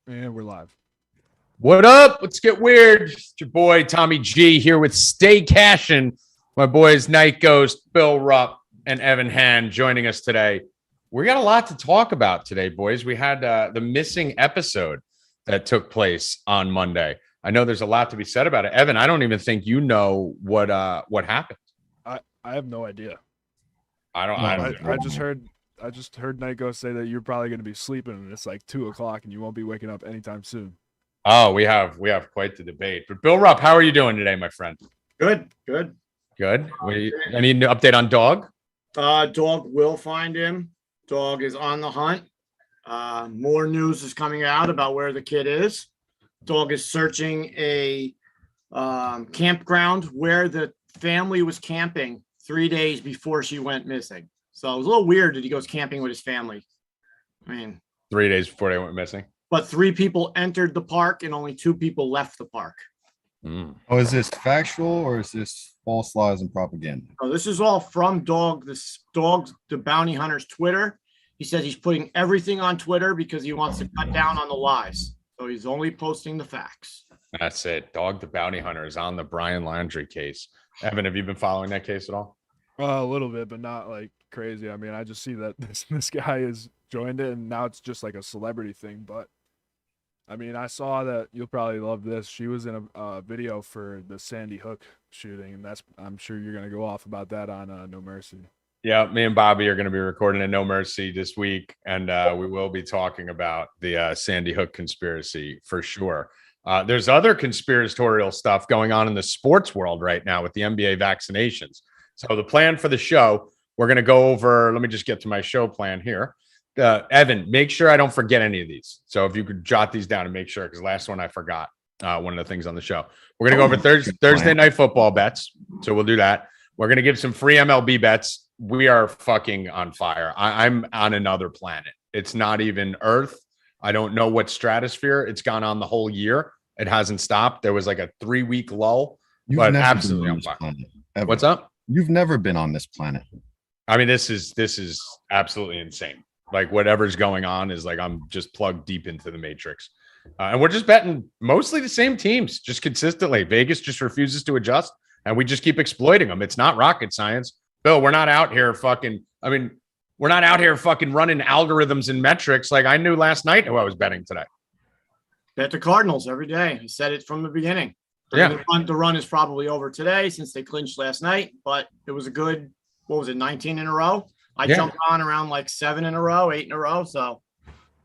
And we're live. What up? Let's get weird. It's your boy Tommy G here with Stay Cashin. My boys Night Ghost, Bill Rupp, and Evan Han joining us today. We got a lot to talk about today, boys. We had the missing episode that took place on Monday. I know there's a lot to be said about it. Evan, I don't even think you know what happened. I have no idea. I just heard Night Ghost say that you're probably going to be sleeping and it's like 2:00 and you won't be waking up anytime soon. Oh, we have quite the debate. But Bill Rupp, how are you doing today, my friend? Good. Any update on Dog? Dog will find him. Dog is on the hunt. More news is coming out about where the kid is. Dog is searching a campground where the family was camping 3 days before she went missing. So it was a little weird that he goes camping with his family. I mean, 3 days before they went missing. But 3 people entered the park and only 2 people left the park. Oh, is this factual or is this false lies and propaganda? Oh, this is all from Dog. This Dog, the bounty hunter's Twitter. He says he's putting everything on Twitter because he wants to cut down on the lies. So he's only posting the facts. That's it. Dog, the bounty hunter, is on the Brian Laundrie case. Evan, have you been following that case at all? A little bit, but not like crazy. I mean, I just see that this guy has joined it, and now it's just like a celebrity thing. But I mean, I saw that you'll probably love this. She was in a video for the Sandy Hook shooting, and I'm sure you're gonna go off about that on No Mercy. Yeah, me and Bobby are going to be recording a No Mercy this week, and we will be talking about the Sandy Hook conspiracy for sure. There's other conspiratorial stuff going on in the sports world right now with the NBA vaccinations. So the plan for the show, we're going to go over, let me just get to my show plan here. Evan, make sure I don't forget any of these. So if you could jot these down and make sure, because last one I forgot one of the things on the show. We're going to go over Thursday night football bets. So we'll do that. We're going to give some free MLB bets. We are fucking on fire. I'm on another planet. It's not even Earth. I don't know what stratosphere. It's gone on the whole year. It hasn't stopped. There was like a 3-week lull, but absolutely on fire. What's up? You've never been on this planet. I mean, this is absolutely insane. Like whatever's going on is like I'm just plugged deep into the matrix. And we're just betting mostly the same teams, just consistently. Vegas just refuses to adjust, and we just keep exploiting them. It's not rocket science. Bill, we're not out here fucking running algorithms and metrics. Like I knew last night who I was betting today. Bet the Cardinals every day. I said it from the beginning. Yeah. The run is probably over today since they clinched last night, but it was a good, 19 in a row? I jumped on around like 7 in a row, 8 in a row. So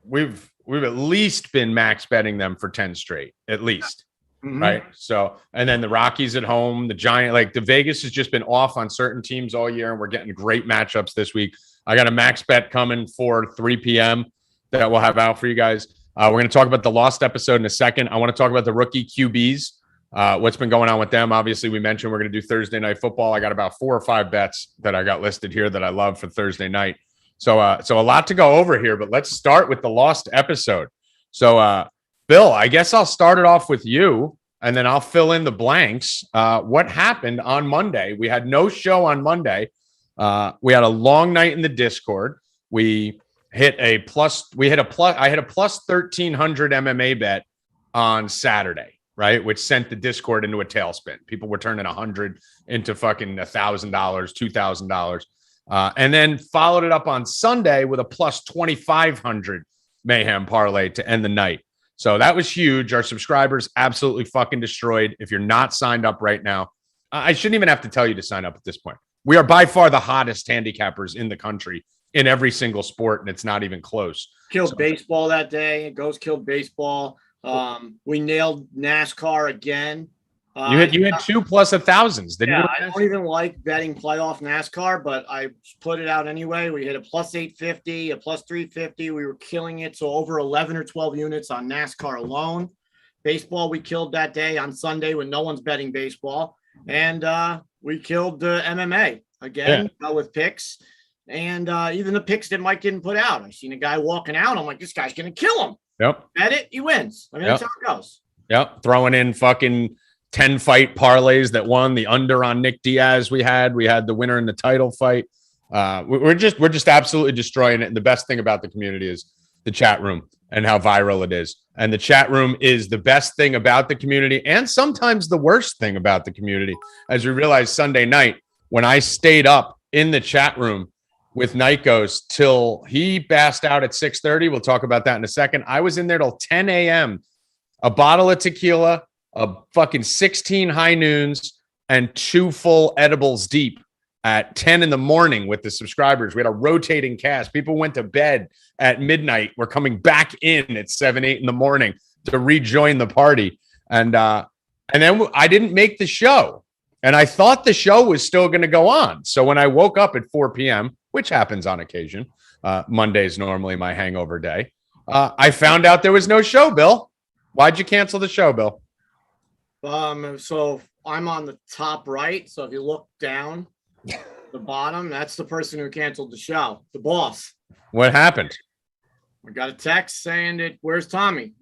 we've at least been max betting them for 10 straight, at least. Mm-hmm. Right. So, and then the Rockies at home, the Giant, like the Vegas has just been off on certain teams all year, and we're getting great matchups this week. I got a max bet coming for 3 p.m. that we'll have out for you guys. We're going to talk about the lost episode in a second. I want to talk about the rookie QBs, what's been going on with them. Obviously, we mentioned we're going to do Thursday night football. I got about 4 or 5 bets that I got listed here that I love for Thursday night. So a lot to go over here, but let's start with the lost episode. So, Bill, I guess I'll start it off with you, and then I'll fill in the blanks. What happened on Monday? We had no show on Monday. We had a long night in the Discord. I hit a plus 1,300 MMA bet on Saturday, right? Which sent the Discord into a tailspin. People were turning 100 into fucking $1,000, $2,000. And then followed it up on Sunday with a plus 2,500 mayhem parlay to end the night. So that was huge. Our subscribers absolutely fucking destroyed. If you're not signed up right now, I shouldn't even have to tell you to sign up at this point. We are by far the hottest handicappers in the country in every single sport, and it's not even close. Killed baseball that day. Ghost killed baseball. We nailed NASCAR again. You had 2 plus 1,000s. Yeah, I don't even like betting playoff NASCAR, but I put it out anyway. We hit a plus 850, a plus 350. We were killing it. So over 11 or 12 units on NASCAR alone. Baseball, we killed that day on Sunday when no one's betting baseball. And we killed the MMA again with picks. And even the picks that Mike didn't put out. I seen a guy walking out. I'm like, this guy's going to kill him. Yep. Bet it, he wins. I mean, that's how it goes. Yep. Throwing in fucking 10 fight parlays that won. The under on Nick Diaz we had the winner in the title fight. We're just absolutely destroying it. And the best thing about the community is the chat room and how viral it is. And the chat room is the best thing about the community and sometimes the worst thing about the community. As we realized Sunday night, when I stayed up in the chat room with Nikos till he passed out at 6:30. We'll talk about that in a second. I was in there till 10 a.m. A bottle of tequila, a fucking 16 high noons, and 2 full edibles deep at 10 in the morning with the subscribers. We had a rotating cast. People went to bed at midnight. We're coming back in at 7, 8 in the morning to rejoin the party. And then I didn't make the show. And I thought the show was still going to go on. So when I woke up at 4 p.m., which happens on occasion, Monday is normally my hangover day, I found out there was no show, Bill. Why'd you cancel the show, Bill? So I'm on the top right. So if you look down the bottom, that's the person who canceled the show, the boss. What happened? I got a text saying that, where's Tommy?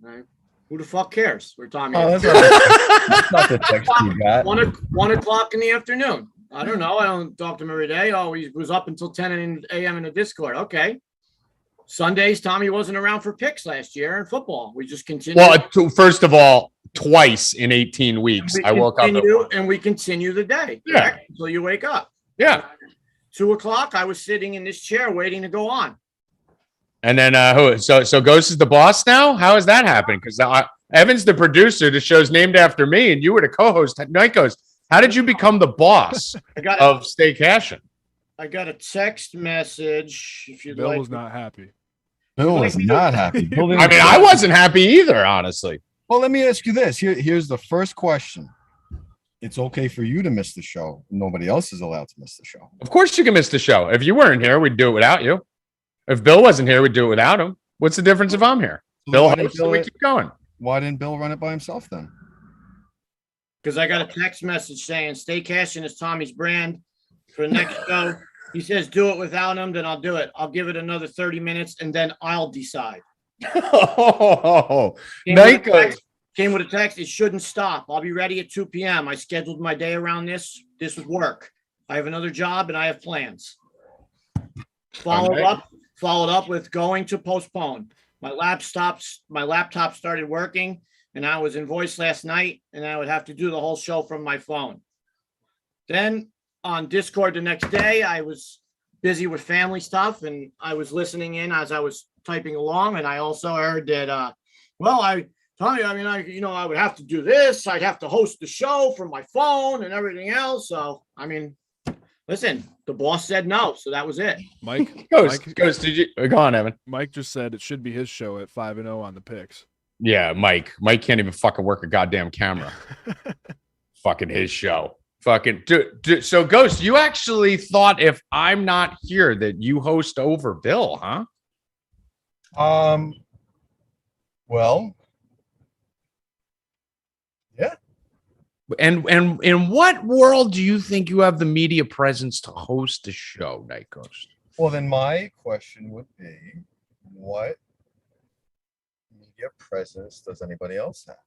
Who the fuck cares where Tommy Oh, is? that's not the text you got. 1 o'clock in the afternoon. I don't know. I don't talk to him every day. Oh, he was up until 10 a.m. in the Discord. Okay. Sundays, Tommy wasn't around for picks last year in football. We just continued. Well, first of all, twice in 18 weeks, I woke up. And we continue the day. Yeah. Correct? Until you wake up. Yeah. 2 o'clock, I was sitting in this chair waiting to go on. And then so Ghost is the boss now? How has that happened? Because Evan's the producer. The show's named after me, and you were the co-host. Nikos, how did you become the boss of Stay Cashin? I got a text message. If you'd Bill like, was not happy. Bill was not happy. Bill didn't I mean, I wasn't happy either, honestly. Well, let me ask you this. Here's the first question. It's okay for you to miss the show. Nobody else is allowed to miss the show. Of course you can miss the show. If you weren't here, we'd do it without you. If Bill wasn't here, we'd do it without him. What's the difference if I'm here? Bill hosts and we keep going. Why didn't Bill run it by himself then? because I got a text message saying Stay Cashin is Tommy's brand for the next show. He says, do it without him, then I'll do it. I'll give it another 30 minutes and then I'll decide. Oh, Came with a text. It shouldn't stop. I'll be ready at 2 p.m. I scheduled my day around this. This would work. I have another job and I have plans. Followed up with going to postpone. My laptop started working and I was in voice last night and I would have to do the whole show from my phone. Then on Discord the next day, I was busy with family stuff and I was listening in as I was typing along. And I also heard that, I would have to do this. I'd have to host the show from my phone and everything else. So, I mean, listen, the boss said no. So that was it. Mike Did you go on, Evan? Mike just said it should be his show at 5-0 on the picks. Yeah, Mike can't even fucking work a goddamn camera. Fucking his show. Fucking so Ghost, you actually thought if I'm not here that you host over Bill, huh? Well, yeah. And in what world do you think you have the media presence to host a show, Night Ghost? Well, then my question would be, what media presence does anybody else have?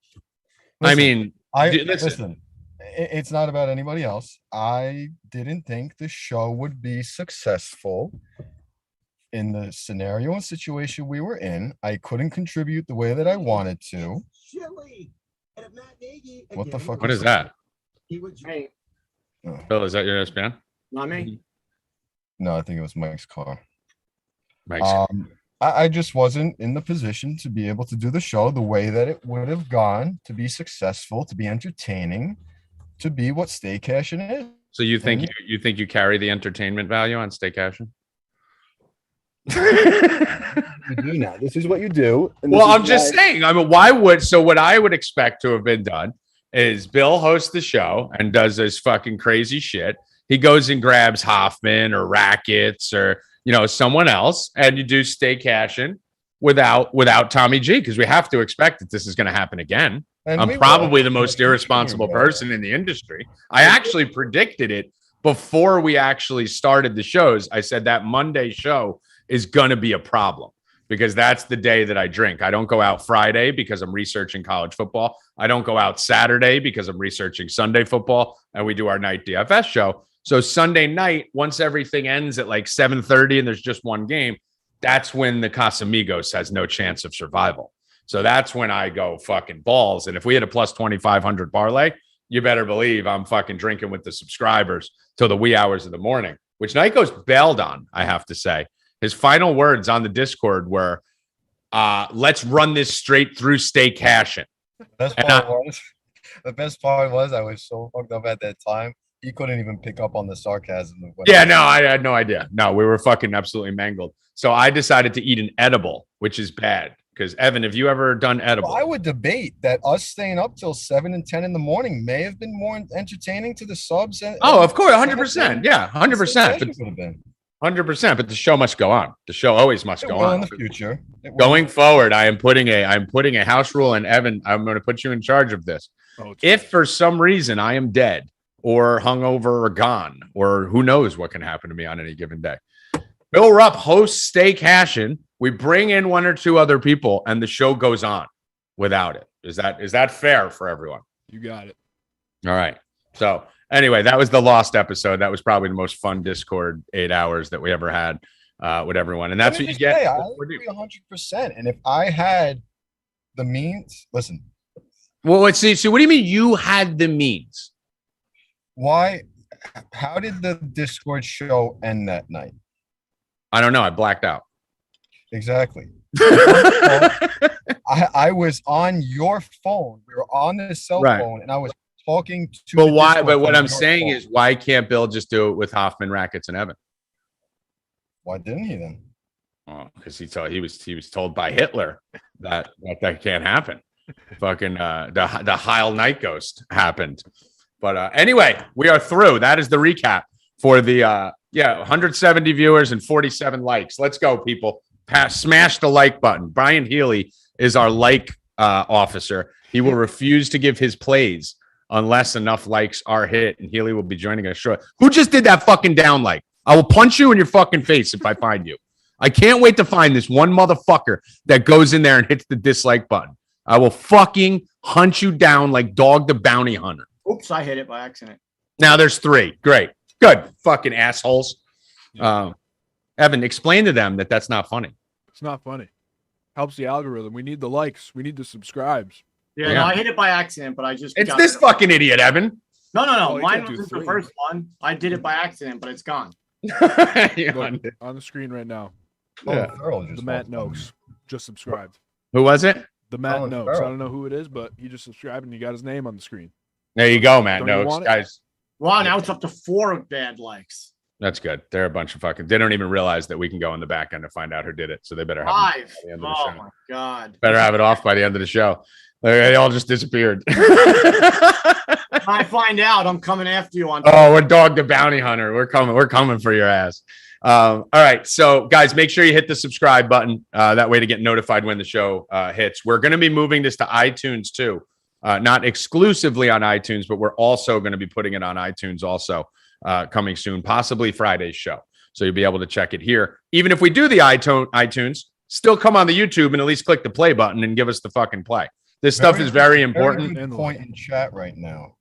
Listen, it's not about anybody else. I didn't think the show would be successful in the scenario and situation we were in. I couldn't contribute the way that I wanted to. What the fuck? What is that? Hey, Bill, is that your SPN? not me. No, I think it was Mike's car. Mike's. I just wasn't in the position to be able to do the show the way that it would have gone, to be successful, to be entertaining, to be what Stay Cashin is. So you think you carry the entertainment value on Stay Cashin? You do now. This is what you do. Well, I'm just saying. I mean, what I would expect to have been done is Bill hosts the show and does this fucking crazy shit. He goes and grabs Hoffman or Rackets or someone else, and you do Stay Cashin without Tommy G, because we have to expect that this is going to happen again. And I'm probably the most irresponsible person in the industry. I actually predicted it before we actually started the shows. I said that Monday show is going to be a problem because that's the day that I drink. I don't go out Friday because I'm researching college football. I don't go out Saturday because I'm researching Sunday football, and we do our night DFS show. So Sunday night, once everything ends at like 7:30 and there's just one game, that's when the Casamigos has no chance of survival. So that's when I go fucking balls. And if we hit a plus 2,500 parlay, you better believe I'm fucking drinking with the subscribers till the wee hours of the morning, which Nyko's bailed on, I have to say. His final words on the Discord were, let's run this straight through, stay cashing. The best part was I was so fucked up at that time. He couldn't even pick up on the sarcasm. Yeah, no, I had no idea. No, we were fucking absolutely mangled. So I decided to eat an edible, which is bad. Because Evan, have you ever done edible? Well, I would debate that us staying up till 7 and 10 in the morning may have been more entertaining to the subs. Of course, 100%. Yeah, 100%. 100%. But the show must go on. The show always must go on in the future. Going forward, I'm putting a house rule, and Evan, I'm going to put you in charge of this. If for some reason I am dead or hungover or gone, or who knows what can happen to me on any given day, Bill Rupp hosts Stay Cashin'. We bring in one or two other people, and the show goes on without it. Is that fair for everyone? You got it. All right. So anyway, that was the lost episode. That was probably the most fun Discord 8 hours that we ever had with everyone, and that's what you get. I agree 100%. And if I had the means, listen. Well, let's see. So, what do you mean you had the means? Why? How did the Discord show end that night? I don't know. I blacked out. Exactly. I was on your phone. We were on the cell phone, and I was talking to. But why? But what I'm saying is, why can't Bill just do it with Hoffman, Rackets, and Evan? Why didn't he then? Oh, because he was told by Hitler that can't happen. Fucking the Heil Night Ghost happened. But anyway, we are through. That is the recap for the 170 viewers and 47 likes. Let's go, people. Smash the like button. Brian Healey is our like officer. He will refuse to give his plays unless enough likes are hit, and Healey will be joining us short. Who just did that fucking down like? I will punch you in your fucking face if I find you. I can't wait to find this one motherfucker that goes in there and hits the dislike button. I will fucking hunt you down like Dog the Bounty Hunter. Oops, I hit it by accident. Now there's 3. Great. Good. Fucking assholes. Yeah. Evan, explain to them that that's not funny. It's not funny. Helps the algorithm. We need the likes. We need the subscribes. Yeah. No, I hit it by accident, but I just. It's this fucking idiot, Evan. No. Oh, Mine wasn't the first one. I did it by accident, but it's gone. Look, on the screen right now. Yeah. The Matt Noakes just subscribed. Who was it? The Matt Noakes. I don't know who it is, but he just subscribed and he got his name on the screen. There you go, Matt Noakes, guys. Wow, now it's up to 4 bad likes. That's good. They're a bunch of fucking. They don't even realize that we can go on the back end to find out who did it. So they better have 5. It by the end of the Oh show. my god! Better have it off by the end of the show. They all just disappeared. If I find out, I'm coming after you on. Oh, we're Dog the Bounty Hunter. We're coming for your ass. All right, so guys, make sure you hit the subscribe button that way to get notified when the show hits. We're going to be moving this to iTunes too, not exclusively on iTunes, but we're also going to be putting it on iTunes also coming soon, possibly Friday's show. So you'll be able to check it here. Even if we do the iTunes, still come on the YouTube and at least click the play button and give us the fucking play. This stuff is very important. Very good point in chat right now.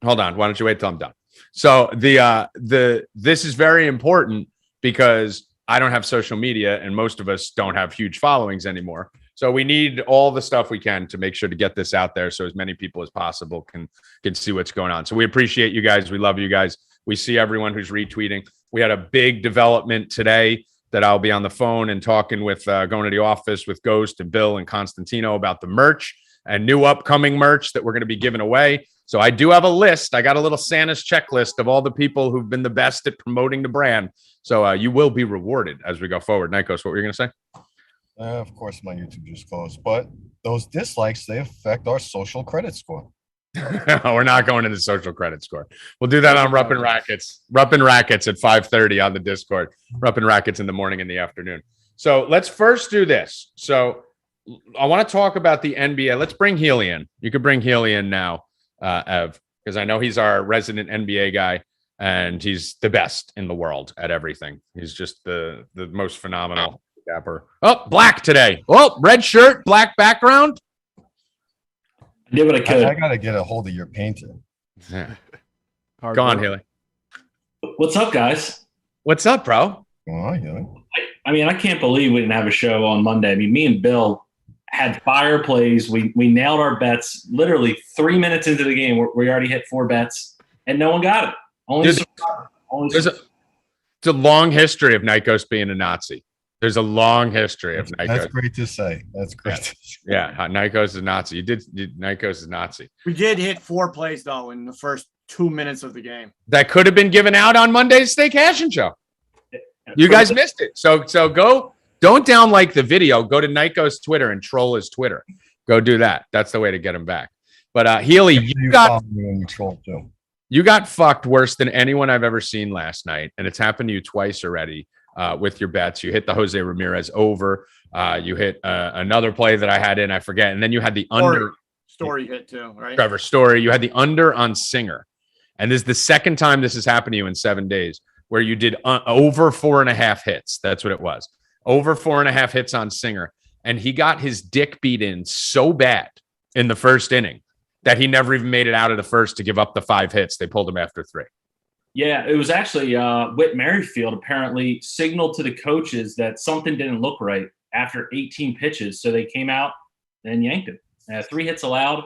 Hold on, why don't you wait till I'm done? So this is very important because I don't have social media and most of us don't have huge followings anymore. So we need all the stuff we can to make sure to get this out there so as many people as possible can see what's going on. So we appreciate you guys. We love you guys. We see everyone who's retweeting. We had a big development today that I'll be on the phone and talking with, going to the office with Ghost and Bill and Constantino about the merch and new upcoming merch that we're going to be giving away. So I do have a list. I got a little Santa's checklist of all the people who've been the best at promoting the brand. So you will be rewarded as we go forward. Nikos, what were you going to say? Of course, my YouTube just closed, but those dislikes, they affect our social credit score. We're not going to the social credit score. We'll do that on Rupp and Rackets. Rupp and Rackets at 5:30 on the Discord. Rupp and Rackets in the morning and the afternoon. So let's first do this. So I want to talk about the NBA. Let's bring Healey in. You could bring Healey in now, Ev, because I know he's our resident NBA guy and he's the best in the world at everything. He's just the most phenomenal dapper. Oh, black today. Oh, red shirt, black background. I did what I could. I got to get a hold of your painter. Yeah. Go on, Healey. What's up, guys? What's up, bro? Oh, yeah. I I mean, I can't believe we didn't have a show on Monday. I mean, me and Bill had fire plays. We nailed our bets. Literally 3 minutes into the game, we already hit 4 bets, and no one got it. It's a long history of Nikos being a Nazi. There's a long history of Nikos. That's great to say. That's great. To say. Yeah, Nikos is a Nazi. Nikos is Nazi. We did hit 4 plays though in the first 2 minutes of the game. That could have been given out on Monday's Stay Cashin show. You guys missed it. So go. Don't downlike the video. Go to Nikos' Twitter and troll his Twitter. Go do that. That's the way to get him back. But Healey, you got fucked worse than anyone I've ever seen last night, and it's happened to you twice already. With your bets, you hit the Jose Ramirez over. You hit another play that I had in, I forget, and then you had the under. Story hit too, right? Trevor Story. You had the under on Singer, and this is the second time this has happened to you in 7 days, where you did over 4.5 hits. That's what it was. Over 4.5 hits on Singer, and he got his dick beat in so bad in the first inning that he never even made it out of the first to give up the 5 hits. They pulled him after 3. Yeah, it was actually Whit Merrifield apparently signaled to the coaches that something didn't look right after 18 pitches. So they came out and yanked him. 3 hits allowed.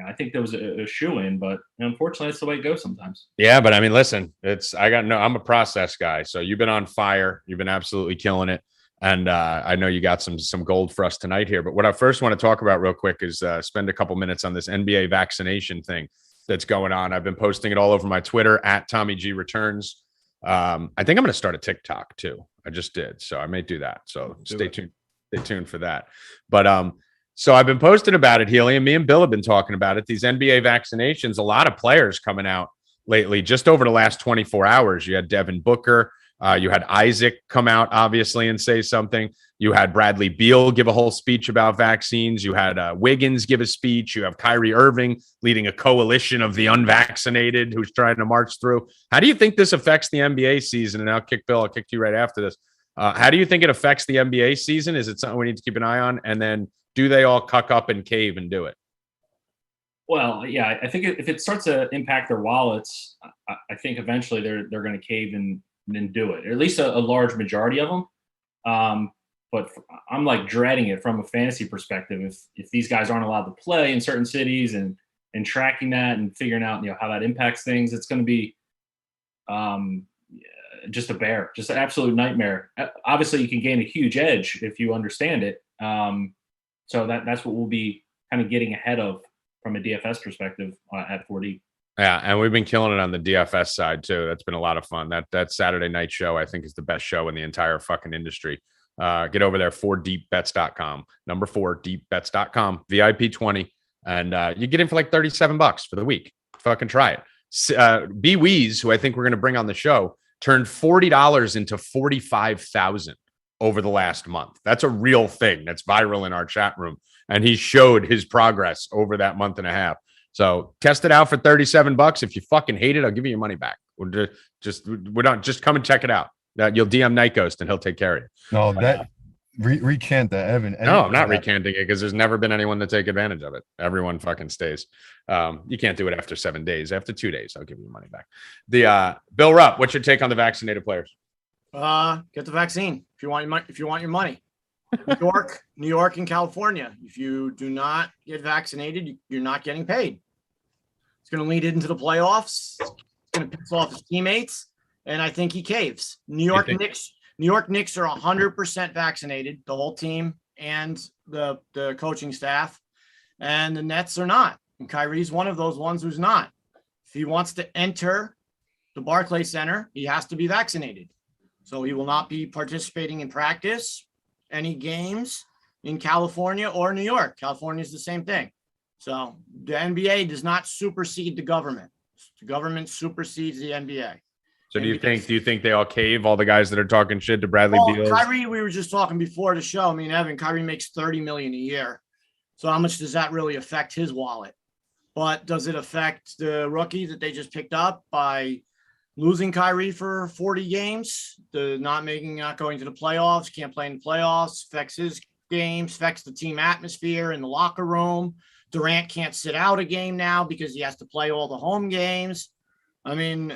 I think there was a shoe-in, but unfortunately, that's the way it goes sometimes. Yeah, but I mean, listen, I'm a process guy. So you've been on fire. You've been absolutely killing it. And I know you got some gold for us tonight here. But what I first want to talk about real quick is spend a couple minutes on this NBA vaccination thing that's going on. I've been posting it all over my Twitter at Tommy G Returns. I think I'm going to start a TikTok too. I just did. So I may do that. So stay tuned. Stay tuned for that. But so I've been posting about it, Healey, and me and Bill have been talking about it. These NBA vaccinations, a lot of players coming out lately, just over the last 24 hours. You had Devin Booker. You had Isaac come out, obviously, and say something. You had Bradley Beal give a whole speech about vaccines. You had Wiggins give a speech. You have Kyrie Irving leading a coalition of the unvaccinated who's trying to march through. How do you think this affects the NBA season? And I'll kick Bill. I'll kick to you right after this. How do you think it affects the NBA season? Is it something we need to keep an eye on? And then do they all cuck up and cave and do it? Well, yeah, I think if it starts to impact their wallets, I think eventually they're going to cave and do it, or at least a large majority of them. But I'm like dreading it from a fantasy perspective. If these guys aren't allowed to play in certain cities and tracking that and figuring out how that impacts things, it's going to be just an absolute nightmare. Obviously, you can gain a huge edge if you understand it. So that's what we'll be kind of getting ahead of from a DFS perspective at 4D. Yeah, and we've been killing it on the DFS side too. That's been a lot of fun. That Saturday night show, I think, is the best show in the entire fucking industry. Get over there, 4deepbets.com. Number 4deepbets.com, VIP 20, and you get in for like $37 for the week. Fucking try it. B Weez, who I think we're going to bring on the show, turned $40 into $45,000 over the last month. That's a real thing. That's viral in our chat room, and he showed his progress over that month and a half. So test it out for $37. If you fucking hate it, I'll give you your money back. Just come and check it out. You'll DM Nikos and he'll take care of you. No, recant that, Evan. No, I'm not recanting it because there's never been anyone to take advantage of it. Everyone fucking stays. You can't do it after 7 days. After 2 days, I'll give you your money back. Bill Rupp, what's your take on the vaccinated players? Get the vaccine if you want your money. New York and California. If you do not get vaccinated, you're not getting paid. It's going to lead into the playoffs. It's going to piss off his teammates, and I think he caves. New York Knicks are 100% vaccinated, the whole team and the coaching staff, and the Nets are not. And Kyrie's one of those ones who's not. If he wants to enter the Barclays Center, he has to be vaccinated. So he will not be participating in practice, any games in California or New York. California is the same thing. So the NBA does not supersede the government. The government supersedes the NBA. So do you think they all cave, all the guys that are talking shit to Bradley Beal? Kyrie, we were just talking before the show. I mean, Evan, Kyrie makes $30 million a year. So how much does that really affect his wallet? But does it affect the rookie that they just picked up by losing Kyrie for 40 games, not going to the playoffs, can't play in the playoffs, affects his games, affects the team atmosphere in the locker room. Durant can't sit out a game now because he has to play all the home games. I mean,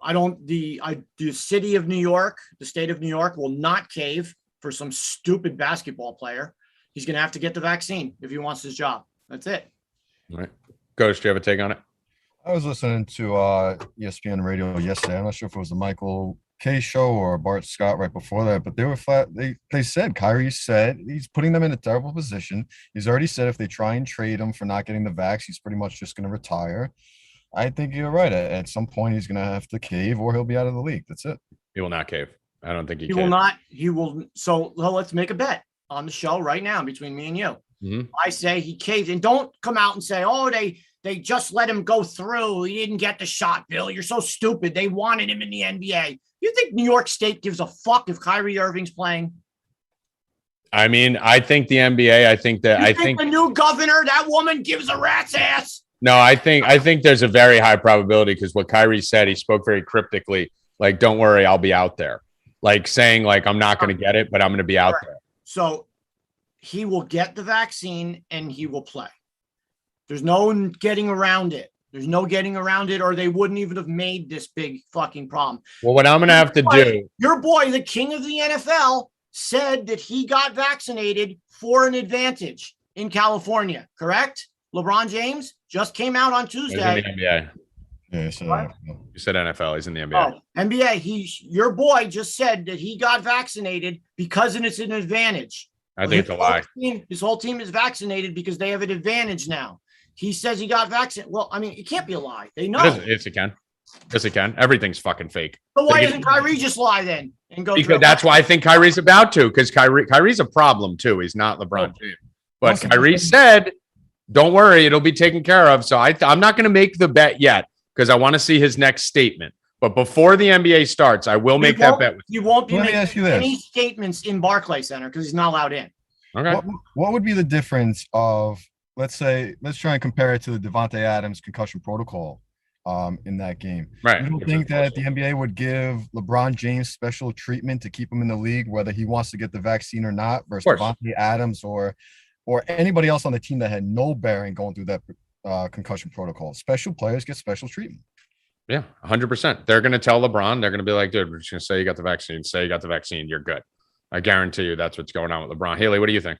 the city of New York, the state of New York will not cave for some stupid basketball player. He's going to have to get the vaccine if he wants his job. That's it. All right. Coach, do you have a take on it? I was listening to ESPN radio yesterday. I'm not sure if it was the Michael K show or Bart Scott right before that, but they were flat. They said, Kyrie said he's putting them in a terrible position. He's already said if they try and trade him for not getting the vax, he's pretty much just going to retire. I think you're right. At some point, he's going to have to cave or he'll be out of the league. That's it. He will not cave. I don't think he will not. He will. So let's make a bet on the show right now between me and you. Mm-hmm. I say he caved, and don't come out and say, "Oh, they just let him go through. He didn't get the shot, Bill. You're so stupid. They wanted him in the NBA." You think New York State gives a fuck if Kyrie Irving's playing? I mean, I think the NBA. I think the new governor, that woman, gives a rat's ass. No, I think there's a very high probability because what Kyrie said, he spoke very cryptically, like, "Don't worry, I'll be out there." Like saying, like, I'm not going to get it, but I'm going to be out there. So he will get the vaccine and he will play. There's no getting around it. There's no getting around it, or they wouldn't even have made this big fucking problem. Well, what I'm going to have to do. Your boy, the king of the NFL, said that he got vaccinated for an advantage in California, correct? LeBron James just came out on Tuesday. He's in the NBA. Yeah, so You said NFL. He's in the NBA. Oh, NBA. Your boy just said that he got vaccinated because it's an advantage. I think it's a lie. His whole team is vaccinated because they have an advantage now. He says he got vaccinated. Well, I mean, it can't be a lie. They know. Yes, it can. Yes, it can. Everything's fucking fake. So why doesn't Kyrie just lie then and go? Because that's why I think Kyrie's about to. Because Kyrie's a problem too. He's not LeBron James. But Kyrie said, "Don't worry, it'll be taken care of." So I'm not going to make the bet yet because I want to see his next statement. But before the NBA starts, I will make that bet with you. You won't be making any statements in Barclays Center because he's not allowed in. Okay. What would be the difference of, let's try and compare it to the Devontae Adams concussion protocol in that game? Right. You don't think that the NBA would give LeBron James special treatment to keep him in the league, whether he wants to get the vaccine or not, versus Devontae Adams or anybody else on the team that had no bearing going through that concussion protocol? Special players get special treatment. Yeah, 100%. They're going to tell LeBron, they're going to be like, "Dude, we're just going to say you got the vaccine. Say you got the vaccine. You're good." I guarantee you that's what's going on with LeBron. Healey, what do you think?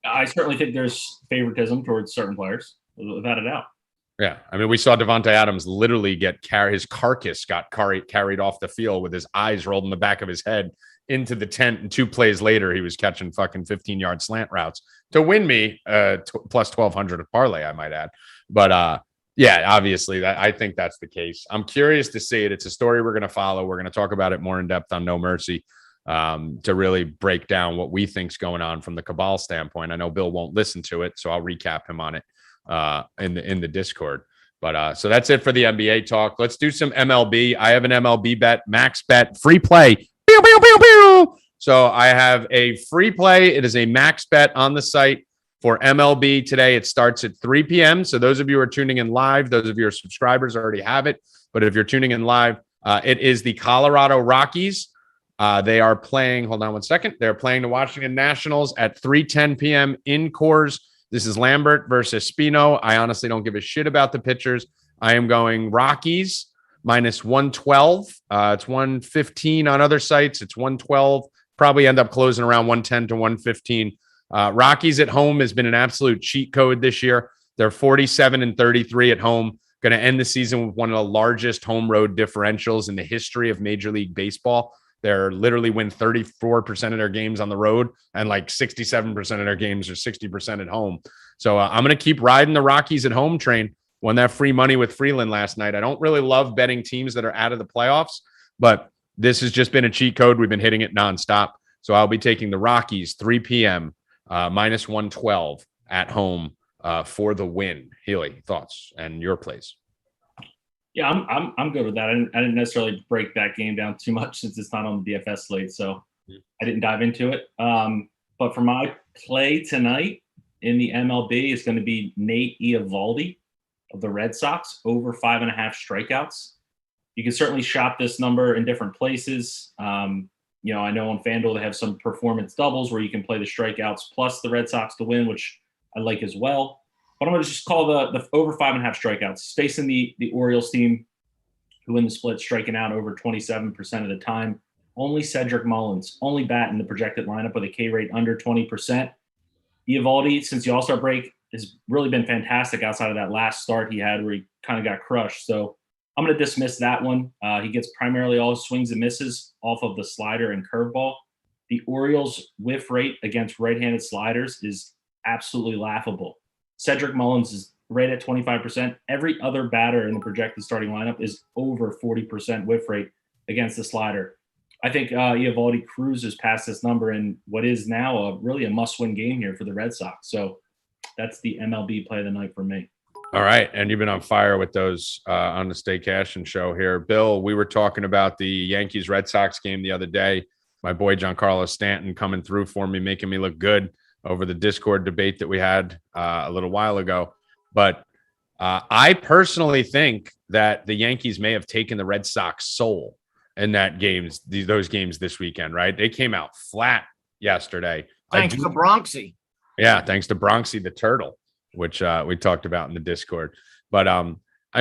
I certainly think there's favoritism towards certain players, without a doubt. Yeah. I mean, we saw Devontae Adams literally his carcass got carried off the field with his eyes rolled in the back of his head into the tent. And 2 plays later, he was catching fucking 15-yard slant routes to win me plus 1,200 of parlay, I might add. But yeah, obviously, I think that's the case. I'm curious to see it. It's a story we're going to follow. We're going to talk about it more in depth on No Mercy to really break down what we think's going on from the cabal standpoint. I know Bill won't listen to it, so I'll recap him on it in the Discord. But so that's it for the NBA talk. Let's do some MLB. I have an MLB bet, max bet, free play. Pew, pew, pew, pew. So I have a free play. It is a max bet on the site for MLB today. It starts at 3 p.m. So those of you who are tuning in live, those of you who are subscribers already have it. But if you're tuning in live, it is the Colorado Rockies. They are playing, hold on one second. They're playing the Washington Nationals at 3:10 p.m. in Coors. This is Lambert versus Spino. I honestly don't give a shit about the pitchers. I am going Rockies minus 112. It's 115 on other sites. It's 112. Probably end up closing around 110 to 115. Rockies at home has been an absolute cheat code this year. They're 47-33 at home. Going to end the season with one of the largest home road differentials in the history of Major League Baseball. They're literally win 34% of their games on the road and like 67% of their games or 60% at home. So I'm going to keep riding the Rockies at home train. Won that free money with Freeland last night. I don't really love betting teams that are out of the playoffs, but this has just been a cheat code. We've been hitting it nonstop. So I'll be taking the Rockies 3 p.m. Minus 112 at home for the win. Healey, thoughts and your plays? Yeah, I'm good with that. I didn't necessarily break that game down too much since it's not on the DFS slate, so I didn't dive into it. But for my play tonight in the MLB, it's going to be Nate Eovaldi of the Red Sox over 5.5 strikeouts. You can certainly shop this number in different places. I know on FanDuel they have some performance doubles where you can play the strikeouts plus the Red Sox to win, which I like as well. But I'm going to just call the over 5.5 strikeouts. Facing the Orioles team, who in the split striking out over 27% of the time. Only Cedric Mullins, only bat in the projected lineup with a K rate under 20%. Eovaldi, since the All-Star break, has really been fantastic outside of that last start he had where he kind of got crushed. So I'm going to dismiss that one. He gets primarily all swings and misses off of the slider and curveball. The Orioles' whiff rate against right-handed sliders is absolutely laughable. Cedric Mullins is right at 25%. Every other batter in the projected starting lineup is over 40% whiff rate against the slider. I think Eovaldi cruises past this number in what is now really a must-win game here for the Red Sox. So that's the MLB play of the night for me. All right. And you've been on fire with those on the Stay Cashin show here. Bill, we were talking about the Yankees-Red Sox game the other day. My boy Giancarlo Stanton coming through for me, making me look good over the Discord debate that we had a little while ago. But I personally think that the Yankees may have taken the Red Sox soul in those games this weekend, right? They came out flat yesterday. Thanks to Bronxy. Yeah, thanks to Bronxy the Turtle, which we talked about in the Discord. But I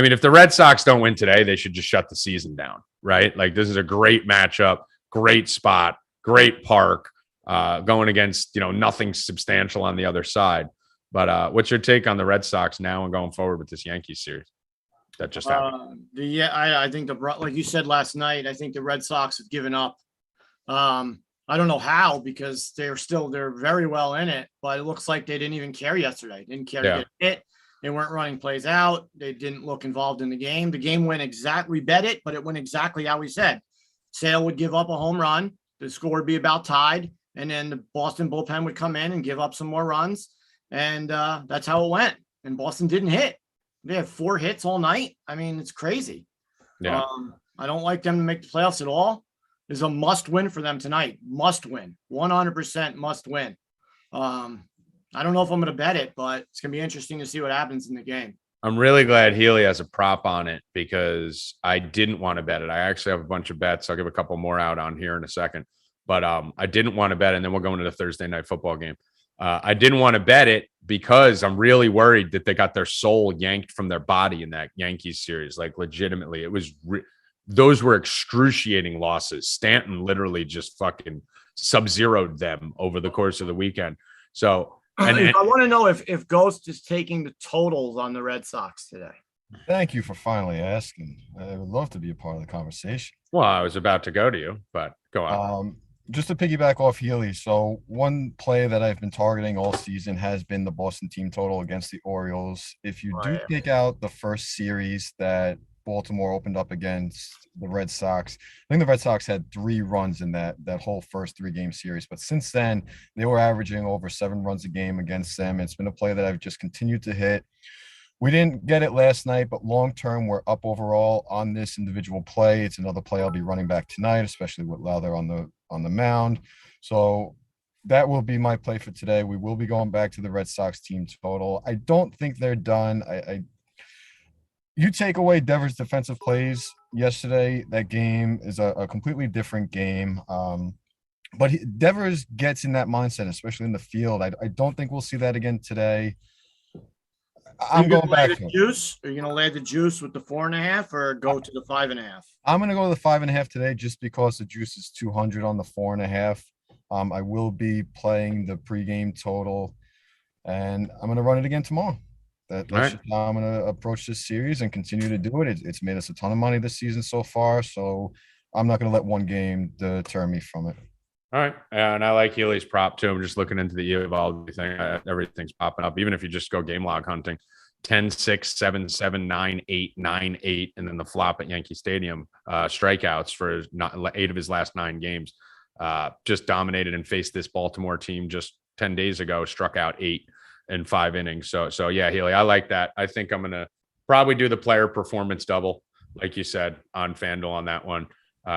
mean, if the Red Sox don't win today, they should just shut the season down, right? Like, this is a great matchup, great spot, great park, going against, nothing substantial on the other side. But what's your take on the Red Sox now and going forward with this Yankees series that just happened? I think like you said last night, I think the Red Sox have given up. I don't know how, because they're very well in it, but it looks like they didn't even care yesterday. Didn't care to get hit. They weren't running plays out. They didn't look involved in the game. The game went we bet it, but it went exactly how we said. Sale would give up a home run. The score would be about tied. And then the Boston bullpen would come in and give up some more runs. And that's how it went. And Boston didn't hit. They have 4 hits all night. I mean, it's crazy. Yeah. I don't like them to make the playoffs at all. Is a must win for them tonight. Must win. 100% must win. I don't know if I'm going to bet it, but it's going to be interesting to see what happens in the game. I'm really glad Healey has a prop on it, because I didn't want to bet it. I actually have a bunch of bets. I'll give a couple more out on here in a second, but I didn't want to bet it. And then we'll go into the Thursday night football game. I didn't want to bet it because I'm really worried that they got their soul yanked from their body in that Yankees series. Like, legitimately, it was those were excruciating losses. Stanton literally just fucking sub-zeroed them over the course of the weekend. So I want to know if Ghost is taking the totals on the Red Sox today. Thank you for finally asking. I would love to be a part of the conversation. Well, I was about to go to you, but go on. Just to piggyback off Healey. So one play that I've been targeting all season has been the Boston team total against the Orioles. If you do take out the first series that Baltimore opened up against the Red Sox, I think the Red Sox had 3 runs in that whole first 3-game series. But since then, they were averaging over 7 runs a game against them. It's been a play that I've just continued to hit. We didn't get it last night, but long-term, we're up overall on this individual play. It's another play I'll be running back tonight, especially with Lowther on the mound. So that will be my play for today. We will be going back to the Red Sox team total. I don't think they're done. You take away Devers' defensive plays yesterday, that game is a completely different game. But Devers gets in that mindset, especially in the field. I don't think we'll see that again today. I'm going back to juice. Are you going to lay the juice with the 4.5 or go to the 5.5? I'm going to go to the 5.5 today, just because the juice is 200 on the 4.5. I will be playing the pregame total, and I'm going to run it again tomorrow. That's just how I'm going to approach this series and continue to do it. It's made us a ton of money this season so far, so I'm not going to let one game deter me from it. All right. And I like Healey's prop too. I'm just looking into the Eovaldi thing. Everything's popping up. Even if you just go game log hunting, 10, 6, 7, 7, 9, 8, 9, 8, and then the flop at Yankee Stadium, strikeouts for 8 of his last 9 games. Just dominated and faced this Baltimore team just 10 days ago, struck out 8 in 5 innings. So yeah, Healey, I like that. I think I'm going to probably do the player performance double, like you said, on FanDuel on that one.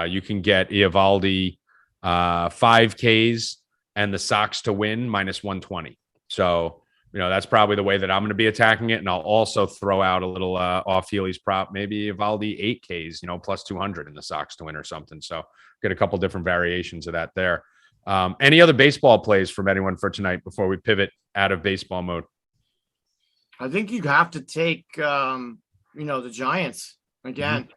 You can get Eovaldi 5 Ks and the Sox to win -120. So, that's probably the way that I'm going to be attacking it. And I'll also throw out a little off Healey's prop, maybe Eovaldi 8 Ks, +200 in the Sox to win or something. So get a couple different variations of that there. Any other baseball plays from anyone for tonight before we pivot out of baseball mode? I think you have to take, the Giants again.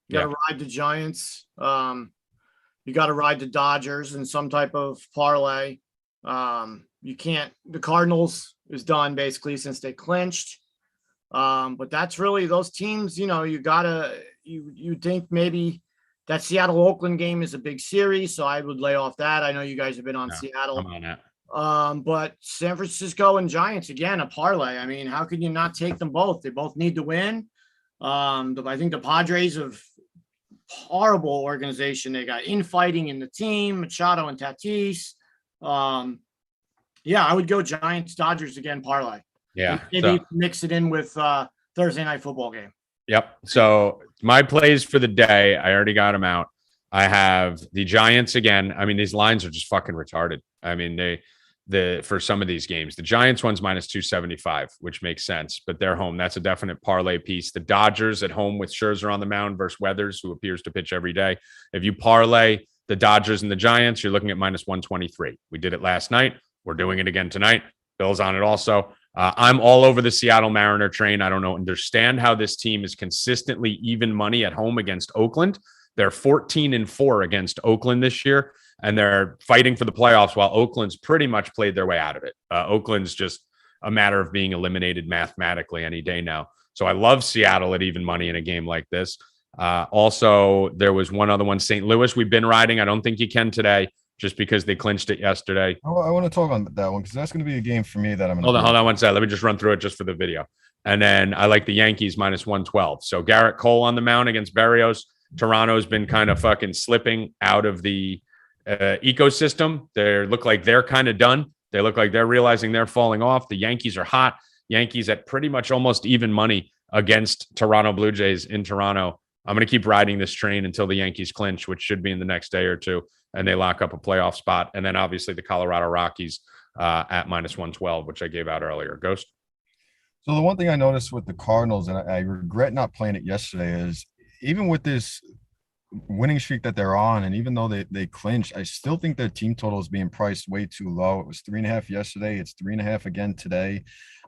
You got to ride the Giants. You got to ride the Dodgers in some type of parlay. You can't. The Cardinals is done basically since they clinched. But that's really those teams. You know, you gotta. You think maybe that Seattle-Oakland game is a big series, so I would lay off that. I know you guys have been on Seattle. I'm on that. But San Francisco and Giants, again, a parlay. I mean, how can you not take them both? They both need to win. I think the Padres have horrible organization. They got infighting in the team, Machado and Tatis. Yeah, I would go Giants, Dodgers again, parlay. Yeah. Maybe mix it in with Thursday night football game. Yep. So my plays for the day, I already got them out. I have the Giants again. I mean, these lines are just fucking retarded. I mean, for some of these games, the Giants one's minus 275, which makes sense, but they're home. That's a definite parlay piece. The Dodgers at home with Scherzer on the mound versus Weathers, who appears to pitch every day. If you parlay the Dodgers and the Giants, you're looking at minus 123. We did it last night. We're doing it again tonight. Bill's on it also. I'm all over the Seattle Mariner train. I don't understand how this team is consistently even money at home against Oakland. They're 14-4 against Oakland this year, and they're fighting for the playoffs while Oakland's pretty much played their way out of it. Oakland's just a matter of being eliminated mathematically any day now. So I love Seattle at even money in a game like this. Also, there was one other one, St. Louis. We've been riding. I don't think you can today, just because they clinched it yesterday. I want to talk on that one because that's going to be a game for me that I'm going to hold on one second. Let me just run through it just for the video. And then I like the Yankees minus 112. So Garrett Cole on the mound against Berrios. Toronto's been kind of fucking slipping out of the ecosystem. They look like they're kind of done. They look like they're realizing they're falling off. The Yankees are hot. Yankees at pretty much almost even money against Toronto Blue Jays in Toronto. I'm going to keep riding this train until the Yankees clinch, which should be in the next day or two, and they lock up a playoff spot. And then obviously the Colorado Rockies at minus 112, which I gave out earlier. Ghost? So the one thing I noticed with the Cardinals, and I regret not playing it yesterday, is even with this winning streak that they're on, and even though they clinched, I still think their team total is being priced way too low. It was 3.5 yesterday. It's 3.5 again today.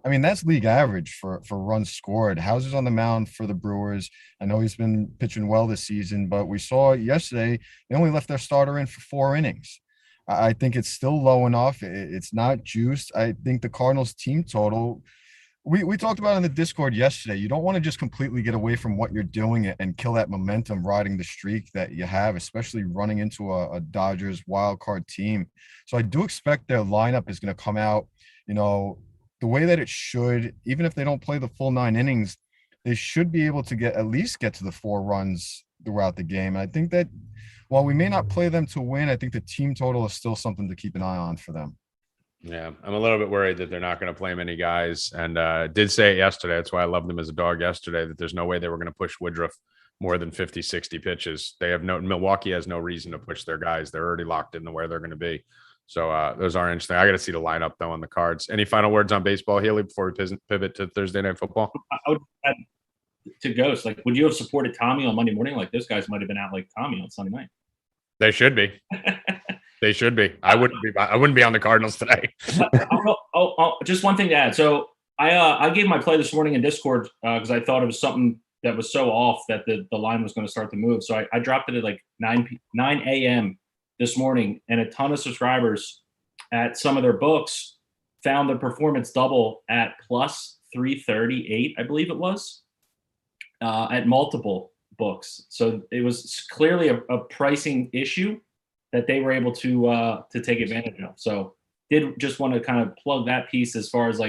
I mean, that's league average for runs scored. Houser's on the mound for the Brewers. I know he's been pitching well this season, but we saw yesterday they only left their starter in for 4 innings. I think it's still low enough. It's not juiced. I think the Cardinals team total, we talked about in the Discord yesterday, you don't want to just completely get away from what you're doing and kill that momentum riding the streak that you have, especially running into a Dodgers wild card team. So I do expect their lineup is going to come out, the way that it should. Even if they don't play the full 9 innings, they should be able to at least get to the 4 runs throughout the game. And I think that while we may not play them to win, I think the team total is still something to keep an eye on for them. Yeah, I'm a little bit worried that they're not going to play many guys. And did say it yesterday. That's why I loved them as a dog yesterday, that there's no way they were going to push Woodruff more than 50, 60 pitches. Milwaukee has no reason to push their guys. They're already locked into where they're going to be. So those are interesting. I got to see the lineup, though, on the cards. Any final words on baseball, Healey, before we pivot to Thursday Night Football? I would add to Ghost, would you have supported Tommy on Monday morning? Those guys might have been out like Tommy on Sunday night. They should be. They should be. I wouldn't be on the Cardinals today. Just one thing to add. So I gave my play this morning in Discord because I thought it was something that was so off that the line was going to start to move. So I dropped it at 9 a.m. this morning, and a ton of subscribers at some of their books found the performance double at plus 338, I believe it was, at multiple books. So it was clearly a pricing issue that they were able to take advantage of. So did just want to kind of plug that piece as far as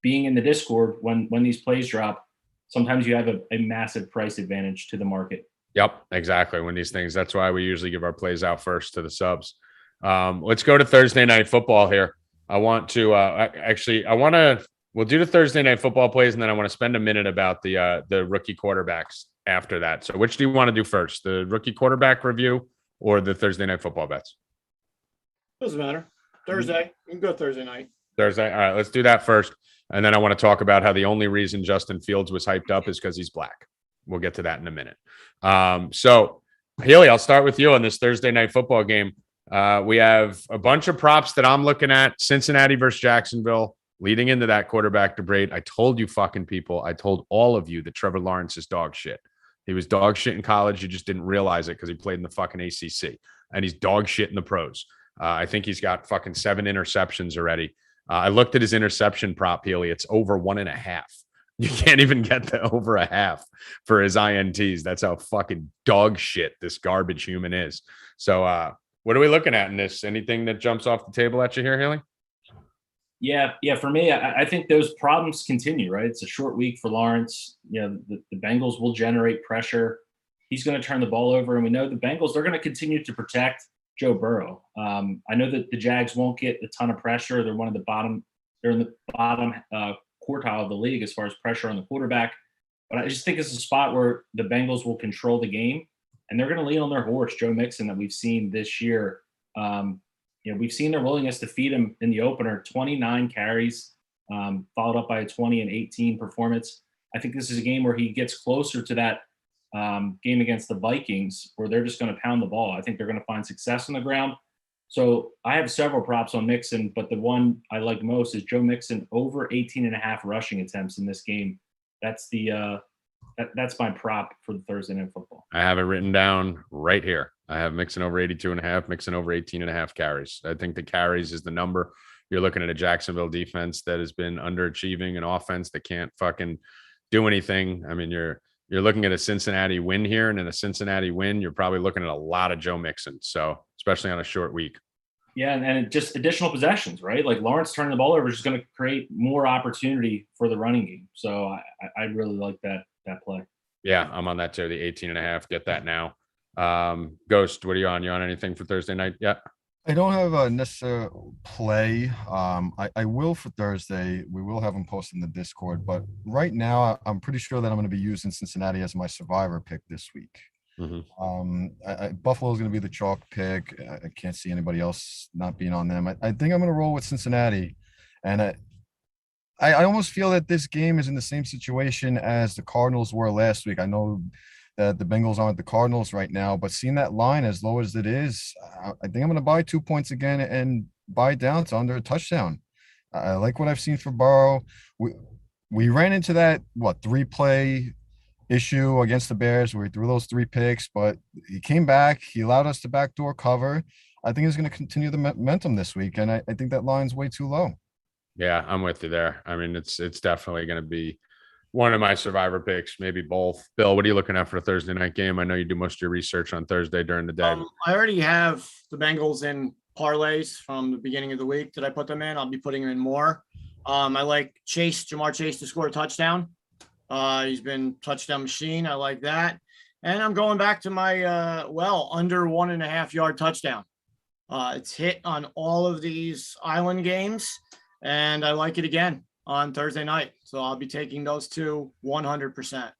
being in the Discord when these plays drop. Sometimes you have a massive price advantage to the market. Yep, exactly. When these things, that's why we usually give our plays out first to the subs. Let's go to Thursday Night Football here. I want to we'll do the Thursday Night Football plays, and then I want to spend a minute about the rookie quarterbacks after that. So which do you want to do first, the rookie quarterback review or the Thursday Night Football bets? Doesn't matter. Thursday. You can go Thursday night. Thursday. All right, let's do that first. And then I want to talk about how the only reason Justin Fields was hyped up is because he's black. We'll get to that in a minute. So, Healey, I'll start with you on this Thursday Night Football game. We have a bunch of props that I'm looking at. Cincinnati versus Jacksonville, leading into that quarterback debate. I told you fucking people, I told all of you that Trevor Lawrence is dog shit. He was dog shit in college. You just didn't realize it because he played in the fucking ACC, and he's dog shit in the pros. I think he's got fucking 7 interceptions already. I looked at his interception prop, Healey. It's over 1.5. You can't even get the over a half for his INTs. That's how fucking dog shit this garbage human is. So what are we looking at in this? Anything that jumps off the table at you here, Healey? Yeah. For me, I think those problems continue, right? It's a short week for Lawrence. The Bengals will generate pressure. He's going to turn the ball over, and we know the Bengals, they're going to continue to protect Joe Burrow. I know that the Jags won't get a ton of pressure. They're in the bottom quartile of the league as far as pressure on the quarterback. But I just think it's a spot where the Bengals will control the game, and they're going to lean on their horse, Joe Mixon, that we've seen this year. We've seen their willingness to feed him in the opener, 29 carries, followed up by a 20 and 18 performance. I think this is a game where he gets closer to that game against the Vikings, where they're just going to pound the ball. I think they're going to find success on the ground. So I have several props on Mixon, but the one I like most is Joe Mixon over 18.5 rushing attempts in this game. That's that's my prop for the Thursday Night Football. I have it written down right here. I have Mixon over 82.5, Mixon over 18.5 carries. I think the carries is the number. You're looking at a Jacksonville defense that has been underachieving, an offense that can't fucking do anything. I mean, you're looking at a Cincinnati win here, and in a Cincinnati win, you're probably looking at a lot of Joe Mixon. So, especially on a short week. Yeah, and just additional possessions, right? Like Lawrence turning the ball over is just going to create more opportunity for the running game. So I really like that play. Yeah, I'm on that too. The 18.5. Get that now. Ghost, what are you on? You on anything for Thursday night? Yeah. I don't have a necessary play. I will for Thursday. We will have them posted in the Discord, but right now I'm pretty sure that I'm going to be using Cincinnati as my survivor pick this week. Mm-hmm. Buffalo is going to be the chalk pick. I can't see anybody else not being on them. I think I'm going to roll with Cincinnati, and I almost feel that this game is in the same situation as the Cardinals were last week. I know that the Bengals aren't the Cardinals right now, but seeing that line as low as it is, I think I'm going to buy 2 points again and buy down to under a touchdown. I like what I've seen for Burrow. We ran into that 3-play issue against the Bears where he threw those 3 picks, but he came back. He allowed us to backdoor cover. I think he's going to continue the momentum this week, and I think that line's way too low. Yeah, I'm with you there. I mean, it's definitely going to be one of my survivor picks, maybe both. Bill, what are you looking at for a Thursday night game? I know you do most of your research on Thursday during the day. I already have the Bengals in parlays from the beginning of the week. Did I put them in? I'll be putting them in more. I like Jamar Chase to score a touchdown. He's been touchdown machine. I like that. And I'm going back to my, under 1.5 yard touchdown. It's hit on all of these island games, and I like it again on Thursday night. So I'll be taking those two 100%.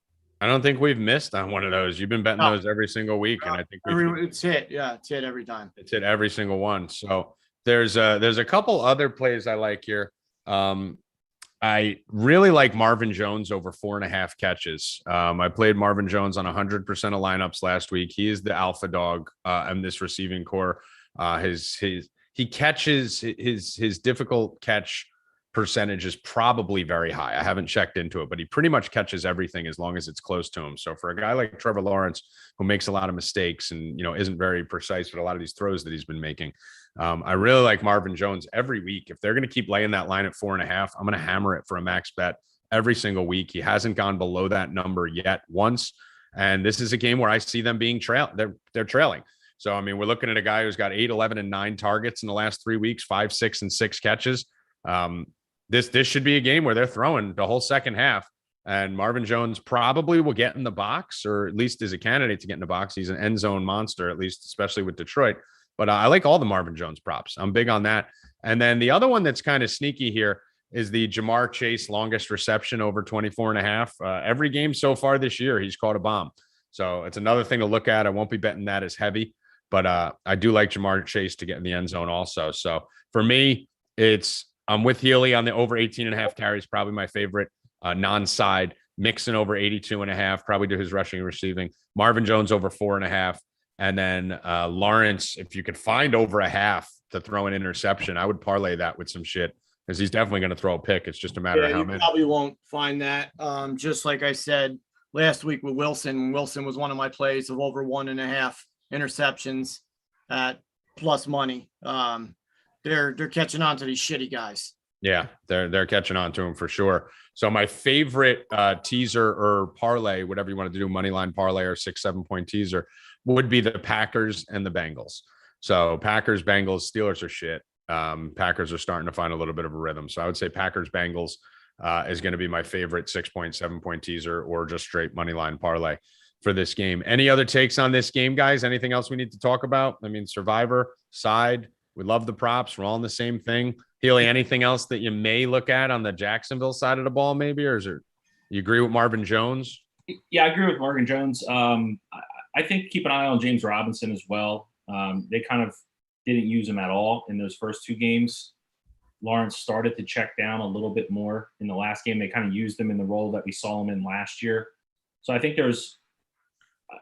I don't think we've missed on one of those. You've been betting those every single week, and I think it's hit. Yeah, it's hit every time. It's hit every single one. So there's a couple other plays I like here. I really like Marvin Jones over 4.5 catches. I played Marvin Jones on 100% of lineups last week. He is the alpha dog in this receiving core. He catches his difficult catch percentage is probably very high. I haven't checked into it, but he pretty much catches everything as long as it's close to him. So for a guy like Trevor Lawrence, who makes a lot of mistakes and isn't very precise with a lot of these throws that he's been making, I really like Marvin Jones every week. If they're going to keep laying that line at 4.5, I'm going to hammer it for a max bet every single week. He hasn't gone below that number yet once, and this is a game where I see them being they're trailing. So I mean, we're looking at a guy who's got 8, 11, and 9 targets in the last 3 weeks, 5, 6, and 6 catches. This should be a game where they're throwing the whole second half, and Marvin Jones probably will get in the box, or at least is a candidate to get in the box. He's an end zone monster, at least, especially with Detroit. But I like all the Marvin Jones props. I'm big on that. And then the other one that's kind of sneaky here is the Jamar Chase longest reception over 24.5. Every game so far this year, he's caught a bomb. So it's another thing to look at. I won't be betting that as heavy, but I do like Jamar Chase to get in the end zone also. So for me, I'm with Healey on the over 18.5 carries, probably my favorite non-side. Mixon over 82.5, probably to his rushing and receiving. Marvin Jones over 4.5. And then Lawrence, if you could find over a half to throw an interception, I would parlay that with some shit, because he's definitely going to throw a pick. It's just a matter of how many. Probably won't find that. Just like I said, last week with Wilson. Wilson was one of my plays of over 1.5 interceptions at plus money. They're catching on to these shitty guys. Yeah, they're catching on to him for sure. So my favorite teaser or parlay, whatever you want to do, money line parlay or 6-7 point teaser, would be the Packers and the Bengals. So Packers, Bengals, Steelers are shit. Packers are starting to find a little bit of a rhythm. So I would say Packers, Bengals is going to be my favorite 6-7 point teaser or just straight money line parlay for this game. Any other takes on this game, guys? Anything else we need to talk about? I mean, Survivor side, we love the props. We're all in the same thing. Healey, anything else that you may look at on the Jacksonville side of the ball, maybe, or is it you agree with Marvin Jones? Yeah, I agree with Marvin Jones. I think keep an eye on James Robinson as well. They kind of didn't use him at all in those first 2 games. Lawrence started to check down a little bit more in the last game. They kind of used him in the role that we saw him in last year. So I think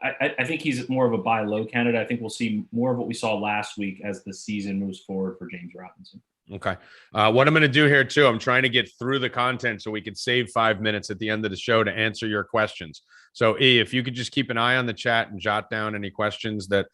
I think he's more of a buy low candidate. I think we'll see more of what we saw last week as the season moves forward for James Robinson. Okay. What I'm going to do here too, I'm trying to get through the content so we could save 5 minutes at the end of the show to answer your questions. So if you could just keep an eye on the chat and jot down any questions that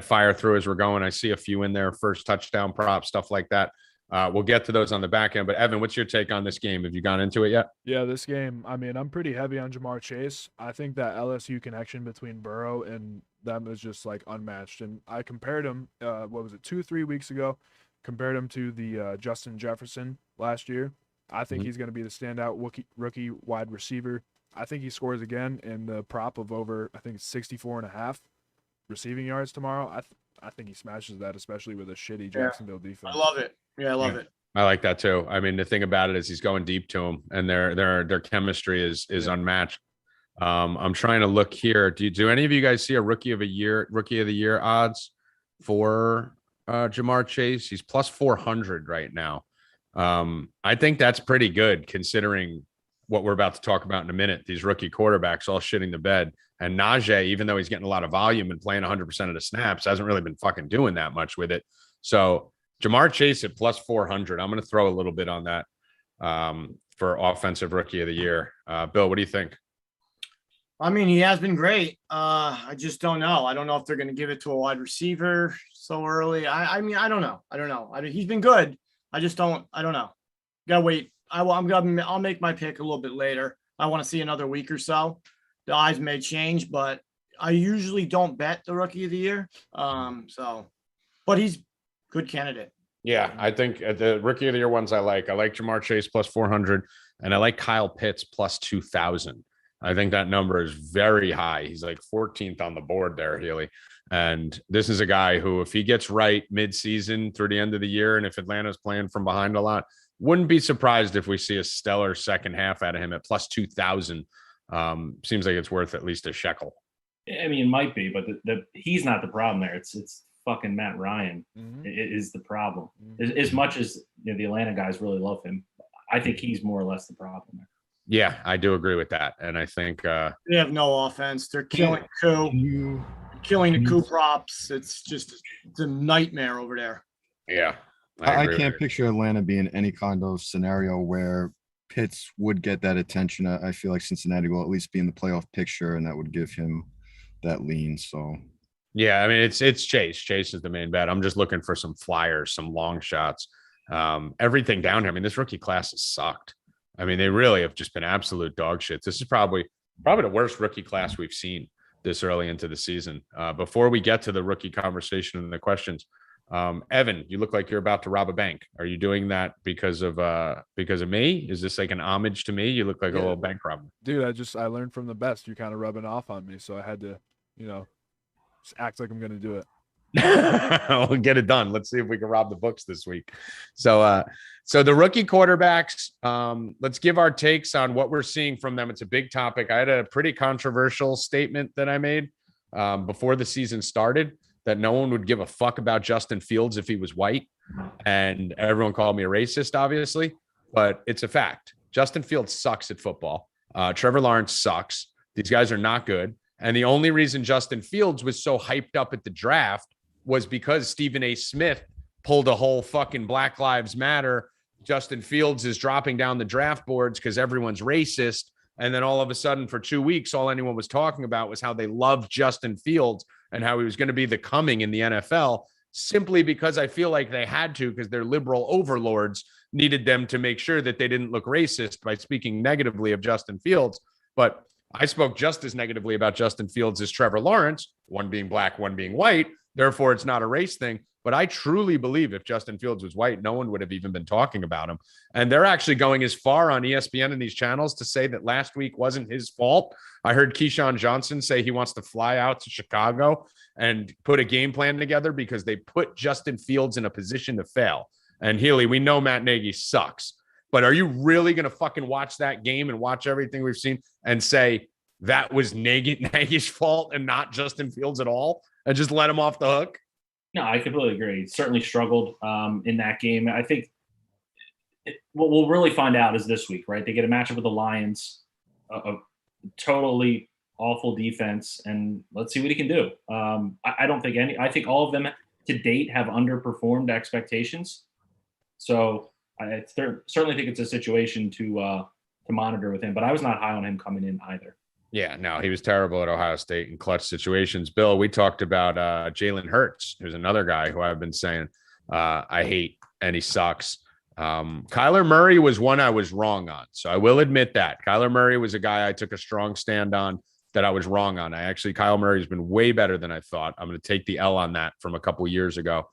fire through as we're going. I see a few in there, first touchdown prop, stuff like that. We'll get to those on the back end. But Evan, what's your take on this game? Have you gone into it yet? Yeah, this game, I mean, I'm pretty heavy on Jamar Chase. I think that LSU connection between Burrow and them is just like unmatched. And I compared him, 2-3 weeks ago, compared him to the Justin Jefferson last year. I think he's going to be the standout rookie wide receiver. I think he scores again in the prop of over, I think it's 64.5 receiving yards tomorrow. I think he smashes that, especially with a shitty Jacksonville defense. I love it. Yeah, I love it. I like that too. I mean, the thing about it is he's going deep to him, and their chemistry is unmatched. I'm trying to look here. Do any of you guys see a rookie of the year odds for Jamar Chase? He's plus 400 right now. I think that's pretty good considering what we're about to talk about in a minute. These rookie quarterbacks all shitting the bed, and Najee, even though he's getting a lot of volume and playing 100% of the snaps, hasn't really been fucking doing that much with it. So Jamar Chase at plus 400. I'm going to throw a little bit on that for offensive rookie of the year. Bill, what do you think? I mean, he has been great. I just don't know. I don't know if they're going to give it to a wide receiver so early. I mean, I don't know. He's been good. I don't know. Gotta wait. I'll make my pick a little bit later. I want to see another week or so. The odds may change, but I usually don't bet the rookie of the year. But he's good candidate. Yeah, I think the rookie of the year ones I like Jamar Chase plus 400, and I like Kyle Pitts plus 2,000. I think that number is very high. He's like 14th on the board there, Healey. And this is a guy who, if he gets right mid-season through the end of the year, and if Atlanta's playing from behind a lot, wouldn't be surprised if we see a stellar second half out of him at plus 2,000. Seems like it's worth at least a shekel. I mean, it might be, but he's not the problem there. It's fucking Matt Ryan is the problem. As much as the Atlanta guys really love him, I think he's more or less the problem there. Yeah, I do agree with that. And I think they have no offense. They're killing the coup props. It's a nightmare over there. Yeah. I can't picture Atlanta being any kind of scenario where Pitts would get that attention. I feel like Cincinnati will at least be in the playoff picture, and that would give him that lean. So yeah, I mean, it's Chase. Chase is the main bet. I'm just looking for some flyers, some long shots, everything down here. I mean, this rookie class has sucked. I mean, they really have just been absolute dog shit. This is probably the worst rookie class we've seen this early into the season. Before we get to the rookie conversation and the questions, Evan, you look like you're about to rob a bank. Are you doing that because of me? Is this like an homage to me? You look like a little bank robber. Dude, I learned from the best. You're kind of rubbing off on me, so I had to, just act like I'm going to do it. We'll get it done. Let's see if we can rob the books this week. So the rookie quarterbacks, let's give our takes on what we're seeing from them. It's a big topic. I had a pretty controversial statement that I made before the season started, that no one would give a fuck about Justin Fields if he was white. And everyone called me a racist, obviously, but it's a fact. Justin Fields sucks at football. Trevor Lawrence sucks. These guys are not good. And the only reason Justin Fields was so hyped up at the draft was because Stephen A. Smith pulled a whole fucking Black Lives Matter. Justin Fields is dropping down the draft boards because everyone's racist. And then all of a sudden for 2 weeks, all anyone was talking about was how they loved Justin Fields and how he was going to be the coming in the NFL, simply because I feel like they had to, because their liberal overlords needed them to make sure that they didn't look racist by speaking negatively of Justin Fields. But I spoke just as negatively about Justin Fields as Trevor Lawrence, one being black, one being white. Therefore, it's not a race thing. But I truly believe if Justin Fields was white, no one would have even been talking about him. And they're actually going as far on ESPN and these channels to say that last week wasn't his fault. I heard Keyshawn Johnson say he wants to fly out to Chicago and put a game plan together because they put Justin Fields in a position to fail. And Healey, we know Matt Nagy sucks, but are you really going to fucking watch that game and watch everything we've seen and say that was Nagy's fault and not Justin Fields at all and just let him off the hook? No, I completely agree. He certainly struggled in that game. I think what we'll really find out is this week, right? They get a matchup with the Lions, a totally awful defense, and let's see what he can do. I don't think I think all of them to date have underperformed expectations. So I certainly think it's a situation to monitor with him, but I was not high on him coming in either. Yeah, no, he was terrible at Ohio State in clutch situations. Bill, we talked about Jalen Hurts, who's another guy who I've been saying I hate, and he sucks. Kyler Murray was one I was wrong on. So I will admit that. Kyler Murray was a guy I took a strong stand on that I was wrong on. Kyle Murray's been way better than I thought. I'm going to take the L on that from a couple years ago.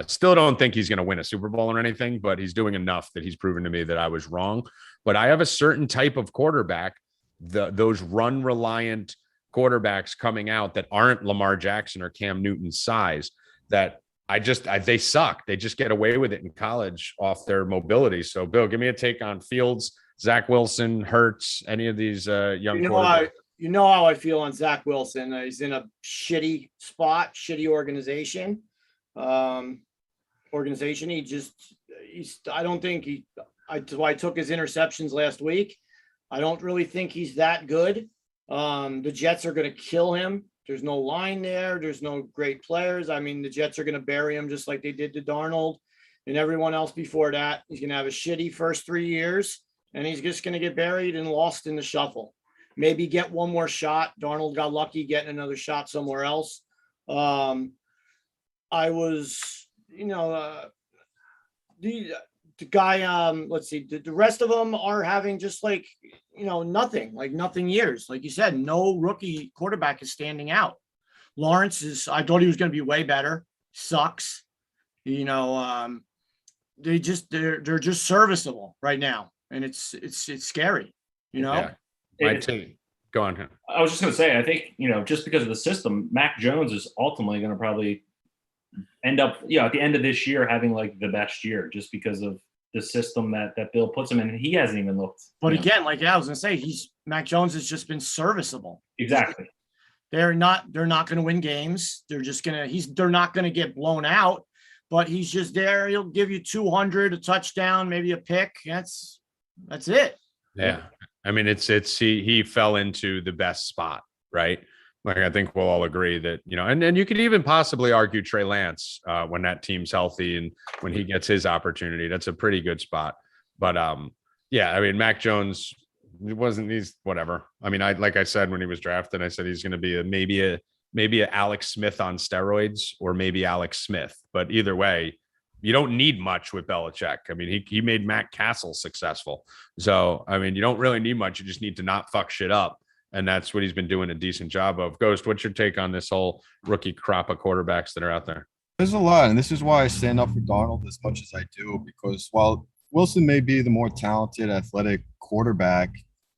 Still don't think he's going to win a Super Bowl or anything, but he's doing enough that he's proven to me that I was wrong. But I have a certain type of quarterback, those run reliant quarterbacks coming out that aren't Lamar Jackson or Cam Newton's size, that they suck. They just get away with it in college off their mobility. So Bill, give me a take on Fields, Zack Wilson, Hurts, any of these young quarterbacks. You know how I feel on Zack Wilson. He's in a shitty spot, shitty organization. I took his interceptions last week. I don't really think he's that good. The Jets are going to kill him. There's no line there. There's no great players. I mean, the Jets are going to bury him just like they did to Darnold and everyone else before that. He's going to have a shitty first 3 years, and he's just going to get buried and lost in the shuffle. Maybe get one more shot. Darnold got lucky getting another shot somewhere else. I was, the guy, let's see, the rest of them are having just nothing years. Like you said, no rookie quarterback is standing out. I thought he was going to be way better. Sucks. They're just serviceable right now. And it's scary, Yeah. My team. Go on. I was just going to say, I think, just because of the system, Mac Jones is ultimately going to probably end up, at the end of this year having like the best year just because of the system that Bill puts him in. And he hasn't even looked. But again, like I was going to say, Mac Jones has just been serviceable. Exactly. They're not going to win games. They're not going to get blown out, but he's just there. He'll give you 200, a touchdown, maybe a pick. That's it. Yeah. I mean, he fell into the best spot, right? Like, I think we'll all agree that, and you could even possibly argue Trey Lance when that team's healthy and when he gets his opportunity, that's a pretty good spot. But yeah, I mean, Mac Jones he's whatever. I mean, like I said, when he was drafted, I said he's going to be maybe a Alex Smith on steroids or maybe Alex Smith. But either way, you don't need much with Belichick. I mean, he made Matt Castle successful. So, I mean, you don't really need much. You just need to not fuck shit up. And that's what he's been doing a decent job of. Ghost, what's your take on this whole rookie crop of quarterbacks that are out there? There's a lot, and this is why I stand up for Darnold as much as I do, because while Wilson may be the more talented, athletic quarterback,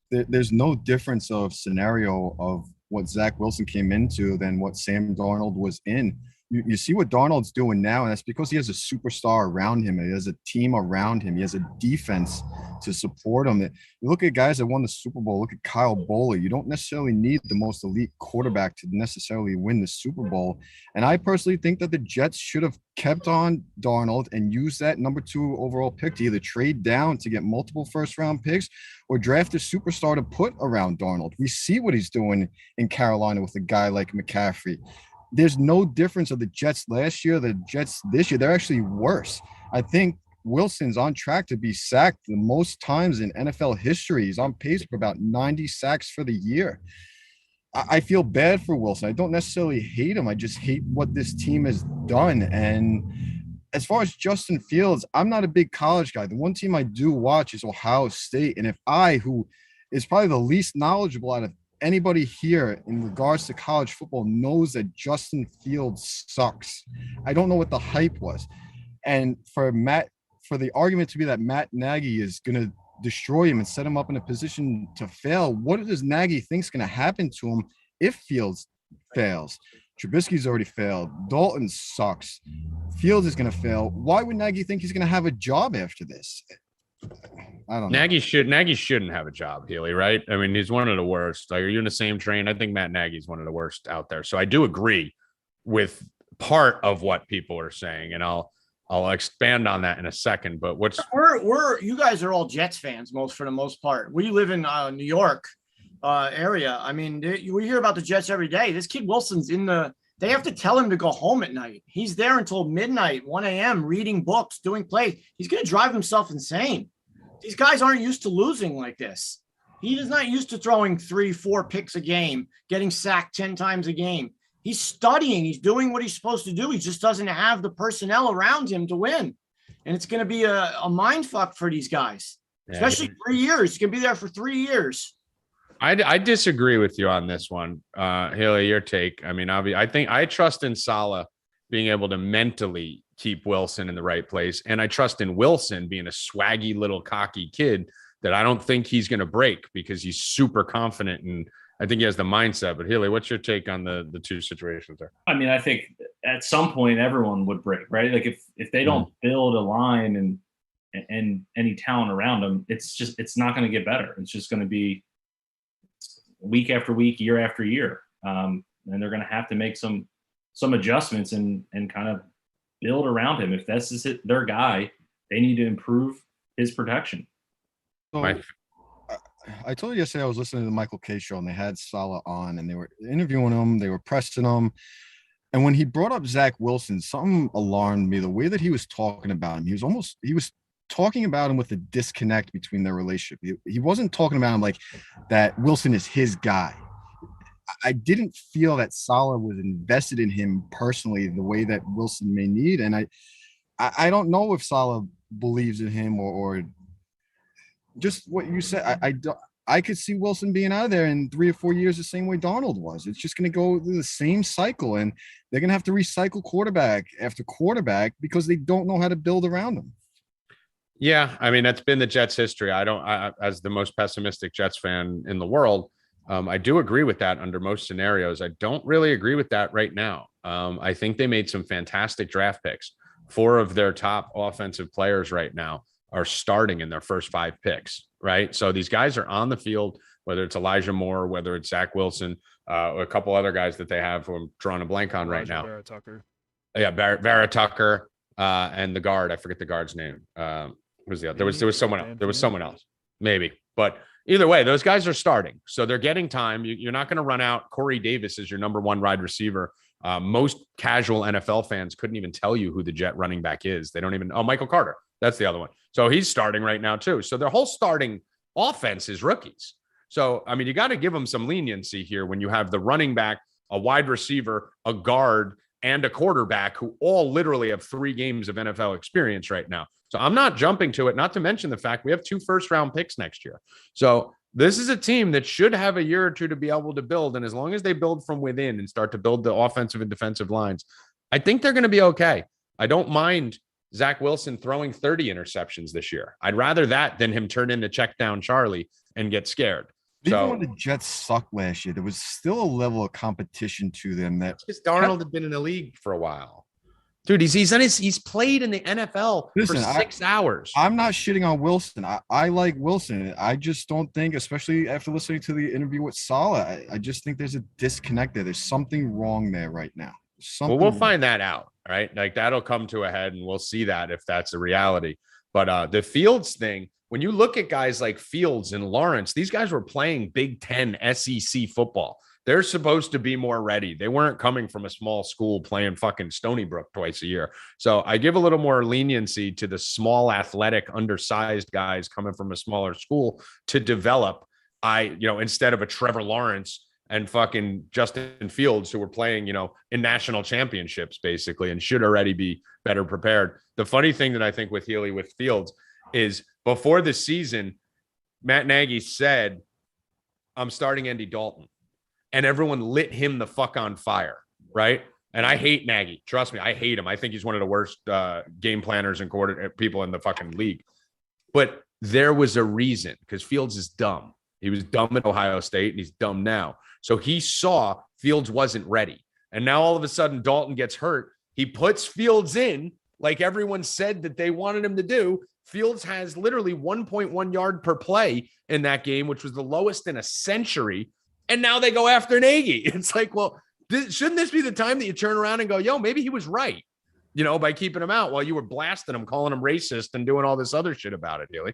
there's no difference of scenario of what Zack Wilson came into than what Sam Darnold was in. You see what Darnold's doing now, and that's because he has a superstar around him. He has a team around him. He has a defense to support him. You look at guys that won the Super Bowl. Look at Kyle Bowler. You don't necessarily need the most elite quarterback to necessarily win the Super Bowl. And I personally think that the Jets should have kept on Darnold and used that number 2 overall pick to either trade down to get multiple first-round picks or draft a superstar to put around Darnold. We see what he's doing in Carolina with a guy like McCaffrey. There's no difference of the Jets last year, the Jets this year. They're actually worse. I think Wilson's on track to be sacked the most times in NFL history. He's on pace for about 90 sacks for the year. I feel bad for Wilson. I don't necessarily hate him. I just hate what this team has done. And as far as Justin Fields, I'm not a big college guy. The one team I do watch is Ohio State. And if who is probably the least knowledgeable out of anybody here in regards to college football, knows that Justin Fields sucks. I don't know what the hype was. And for the argument to be that Matt Nagy is going to destroy him and set him up in a position to fail, what does Nagy think is going to happen to him if Fields fails? Trubisky's already failed. Dalton sucks. Fields is going to fail. Why would Nagy think he's going to have a job after this? I don't know. Nagy shouldn't have a job, Healey, right? I mean, he's one of the worst. Like, are you in the same train? I think Matt Nagy's one of the worst out there. So I do agree with part of what people are saying, and I'll expand on that in a second. But you guys are all Jets fans for the most part. We live in New York area. I mean, we hear about the Jets every day. This kid Wilson's they have to tell him to go home at night. He's there until midnight, 1 a.m., reading books, doing plays. He's going to drive himself insane. These guys aren't used to losing like this. He is not used to throwing 3-4 picks a game, getting sacked 10 times a game. He's studying. He's doing what he's supposed to do. He just doesn't have the personnel around him to win. And it's going to be a mind fuck for these guys, especially 3 years. He's going to be there for 3 years. I disagree with you on this one. Healey, your take. I mean, I think I trust in Saleh being able to mentally keep Wilson in the right place. And I trust in Wilson being a swaggy little cocky kid that I don't think he's going to break because he's super confident. And I think he has the mindset. But Healey, what's your take on the two situations there? I mean, I think at some point everyone would break, right? Like if they don't build a line and any talent around them, it's not going to get better. It's just going to be week after week, year after year. And they're going to have to make some adjustments and kind of build around him. If this is their guy, they need to improve his protection. So, I told you yesterday I was listening to the Michael K show and they had Saleh on and they were interviewing him. They were pressing him. And when he brought up Zack Wilson, something alarmed me. The way that he was talking about him, he was talking about him with a disconnect between their relationship. He wasn't talking about him like that Wilson is his guy. I didn't feel that Saleh was invested in him personally the way that Wilson may need. And I don't know if Saleh believes in him or just what you said. I could see Wilson being out of there in 3 or 4 years the same way Darnold was. It's just going to go through the same cycle, and they're going to have to recycle quarterback after quarterback because they don't know how to build around them. Yeah, I mean, that's been the Jets' history. As the most pessimistic Jets fan in the world, I do agree with that under most scenarios. I don't really agree with that right now. I think they made some fantastic draft picks. 4 of their top offensive players right now are starting in their first 5 picks, right? So these guys are on the field, whether it's Elijah Moore, whether it's Zack Wilson, or a couple other guys that they have who I'm drawing a blank on right now. Vera Tucker. Yeah, Vera Tucker, and the guard. I forget the guard's name. Who's the other? There was someone else. There was someone else, maybe. But either way, those guys are starting, so they're getting time. You're not going to run out. Corey Davis is your number 1 wide receiver. Most casual NFL fans couldn't even tell you who the Jet running back is. They don't even. Oh, Michael Carter. That's the other one. So he's starting right now too. So their whole starting offense is rookies. So, I mean, you got to give them some leniency here when you have the running back, a wide receiver, a guard, and a quarterback who all literally have 3 games of NFL experience right now. So I'm not jumping to it, not to mention the fact we have 2 first-round picks next year. So this is a team that should have a year or two to be able to build. And as long as they build from within and start to build the offensive and defensive lines, I think they're going to be okay. I don't mind Zack Wilson throwing 30 interceptions this year. I'd rather that than him turn into check down Charlie and get scared. Even when the Jets sucked last year, there was still a level of competition to them that because Darnold had been in the league for a while. Dude, he's played in the NFL for 6 hours. I'm not shitting on Wilson. I like Wilson. I just don't think, especially after listening to the interview with Saleh, I just think there's a disconnect there. There's something wrong there right now. Well, we'll find that out, right? Like that'll come to a head and we'll see that if that's a reality. But the Fields thing, when you look at guys like Fields and Lawrence, these guys were playing Big Ten SEC football. They're supposed to be more ready. They weren't coming from a small school playing fucking Stony Brook twice a year. So I give a little more leniency to the small, athletic, undersized guys coming from a smaller school to develop. Instead of a Trevor Lawrence and fucking Justin Fields, who were playing, in national championships, basically, and should already be better prepared. The funny thing that I think with Healey, with Fields, is before the season, Matt Nagy said, I'm starting Andy Dalton. And everyone lit him the fuck on fire, right? And I hate Nagy. Trust me, I hate him. I think he's one of the worst game planners and people in the fucking league. But there was a reason, because Fields is dumb. He was dumb at Ohio State, and he's dumb now. So he saw Fields wasn't ready. And now all of a sudden, Dalton gets hurt. He puts Fields in, like everyone said that they wanted him to do. Fields has literally 1.1 yard per play in that game, which was the lowest in a century. And now they go after Nagy. It's like, well, shouldn't this be the time that you turn around and go, yo, maybe he was right, by keeping him out while you were blasting him, calling him racist and doing all this other shit about it, Healey?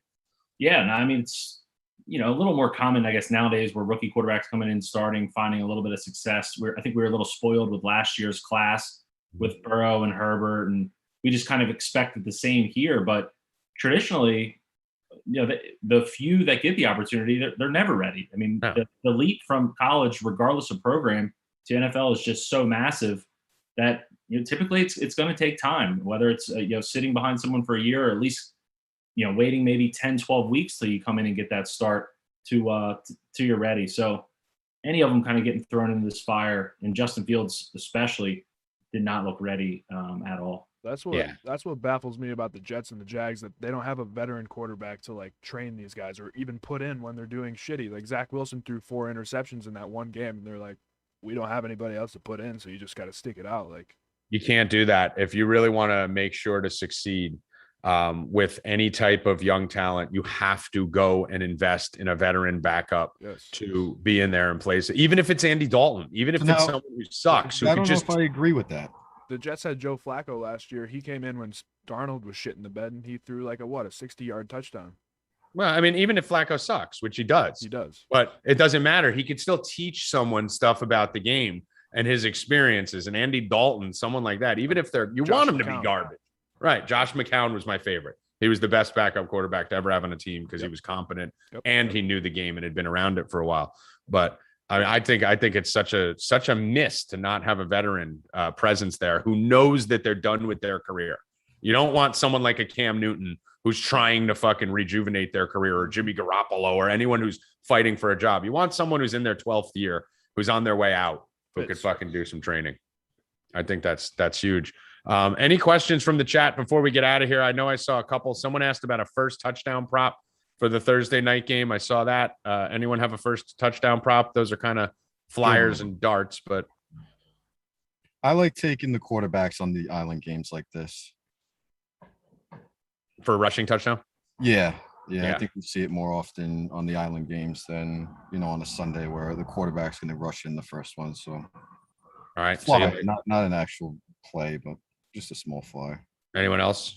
Yeah, no, I mean, it's, a little more common, I guess, nowadays where rookie quarterbacks coming in, starting, finding a little bit of success. I think we were a little spoiled with last year's class with Burrow and Herbert, and we just kind of expected the same here. But traditionally, the few that get the opportunity, they're never ready. I mean, the leap from college, regardless of program, to NFL is just so massive that typically it's going to take time, whether it's sitting behind someone for a year, or at least waiting maybe 10, 12 weeks till you come in and get that start to you're ready. So any of them kind of getting thrown into this fire, and Justin Fields especially did not look ready at all. That's what baffles me about the Jets and the Jags, that they don't have a veteran quarterback to like train these guys or even put in when they're doing shitty. Like Zack Wilson threw 4 interceptions in that one game, and they're like, we don't have anybody else to put in, so you just got to stick it out. Like, you can't do that if you really want to make sure to succeed with any type of young talent. You have to go and invest in a veteran backup to be in there and place, even if it's Andy Dalton, even if it's someone who sucks. I don't know if I agree with that. The Jets had Joe Flacco last year. He came in when Darnold was shit in the bed, and he threw like a 60-yard touchdown. Well, I mean, even if Flacco sucks, which he does, but it doesn't matter. He could still teach someone stuff about the game and his experiences. And Andy Dalton, someone like that, even if you want him to be garbage, right? Josh McCown was my favorite. He was the best backup quarterback to ever have on a team because he was competent and he knew the game and had been around it for a while. But I mean, I think it's such a miss to not have a veteran presence there who knows that they're done with their career. You don't want someone like a Cam Newton who's trying to fucking rejuvenate their career, or Jimmy Garoppolo, or anyone who's fighting for a job. You want someone who's in their 12th year, who's on their way out, who could fucking do some training. I think that's huge. Any questions from the chat before we get out of here? I know I saw a couple. Someone asked about a first touchdown prop for the Thursday night game. I saw that. Anyone have a first touchdown prop? Those are kind of flyers and darts, but I like taking the quarterbacks on the island games like this. For a rushing touchdown? Yeah. I think we see it more often on the island games than, on a Sunday where the quarterback's going to rush in the first one. So, all right. Fly, not an actual play, but just a small fly. Anyone else?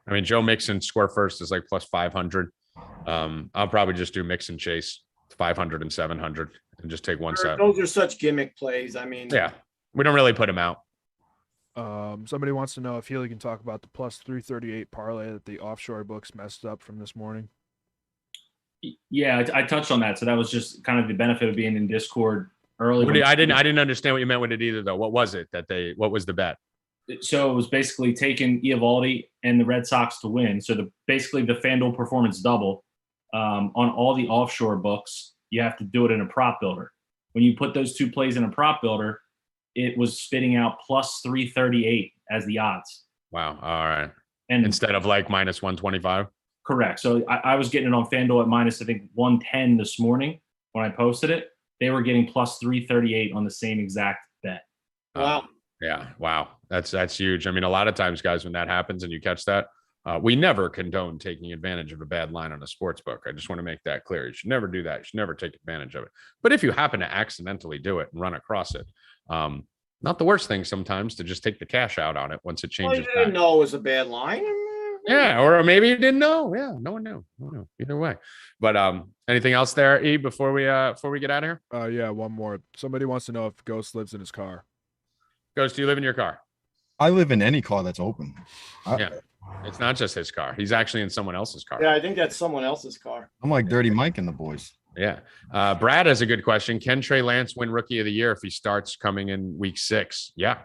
I mean, Joe Mixon score first is like plus 500. I'll probably just do Mixon Chase 500 and 700 and just take one set. Those are such gimmick plays. I mean, yeah, we don't really put him out. Somebody wants to know if Healey can talk about the plus 338 parlay that the offshore books messed up from this morning. Yeah, I touched on that. So that was just kind of the benefit of being in Discord early. I didn't understand what you meant with it either, though. What was it what was the bet? So it was basically taking Eovaldi and the Red Sox to win. So basically the FanDuel performance double on all the offshore books, you have to do it in a prop builder. When you put those two plays in a prop builder, it was spitting out plus 338 as the odds. Wow. All right. And instead of like minus 125? Correct. So I was getting it on FanDuel at minus, I think, 110 this morning when I posted it. They were getting plus 338 on the same exact bet. Wow. Yeah. Wow. That's huge. I mean, a lot of times, guys, when that happens and you catch that, we never condone taking advantage of a bad line on a sports book. I just want to make that clear. You should never do that. You should never take advantage of it. But if you happen to accidentally do it and run across it, not the worst thing sometimes to just take the cash out on it once it changes. Well, you didn't know it was a bad line. Yeah, or maybe you didn't know. Yeah, no one knew. No one knew. Either way. But anything else there, E, before we get out of here? Yeah, one more. Somebody wants to know if Ghost lives in his car. Ghost, do you live in your car? I live in any car that's open. Yeah. It's not just his car. He's actually in someone else's car. Yeah, I think that's someone else's car. I'm like Dirty Mike and the boys. Yeah. Brad has a good question. Can Trey Lance win Rookie of the Year if he starts coming in week 6? Yeah.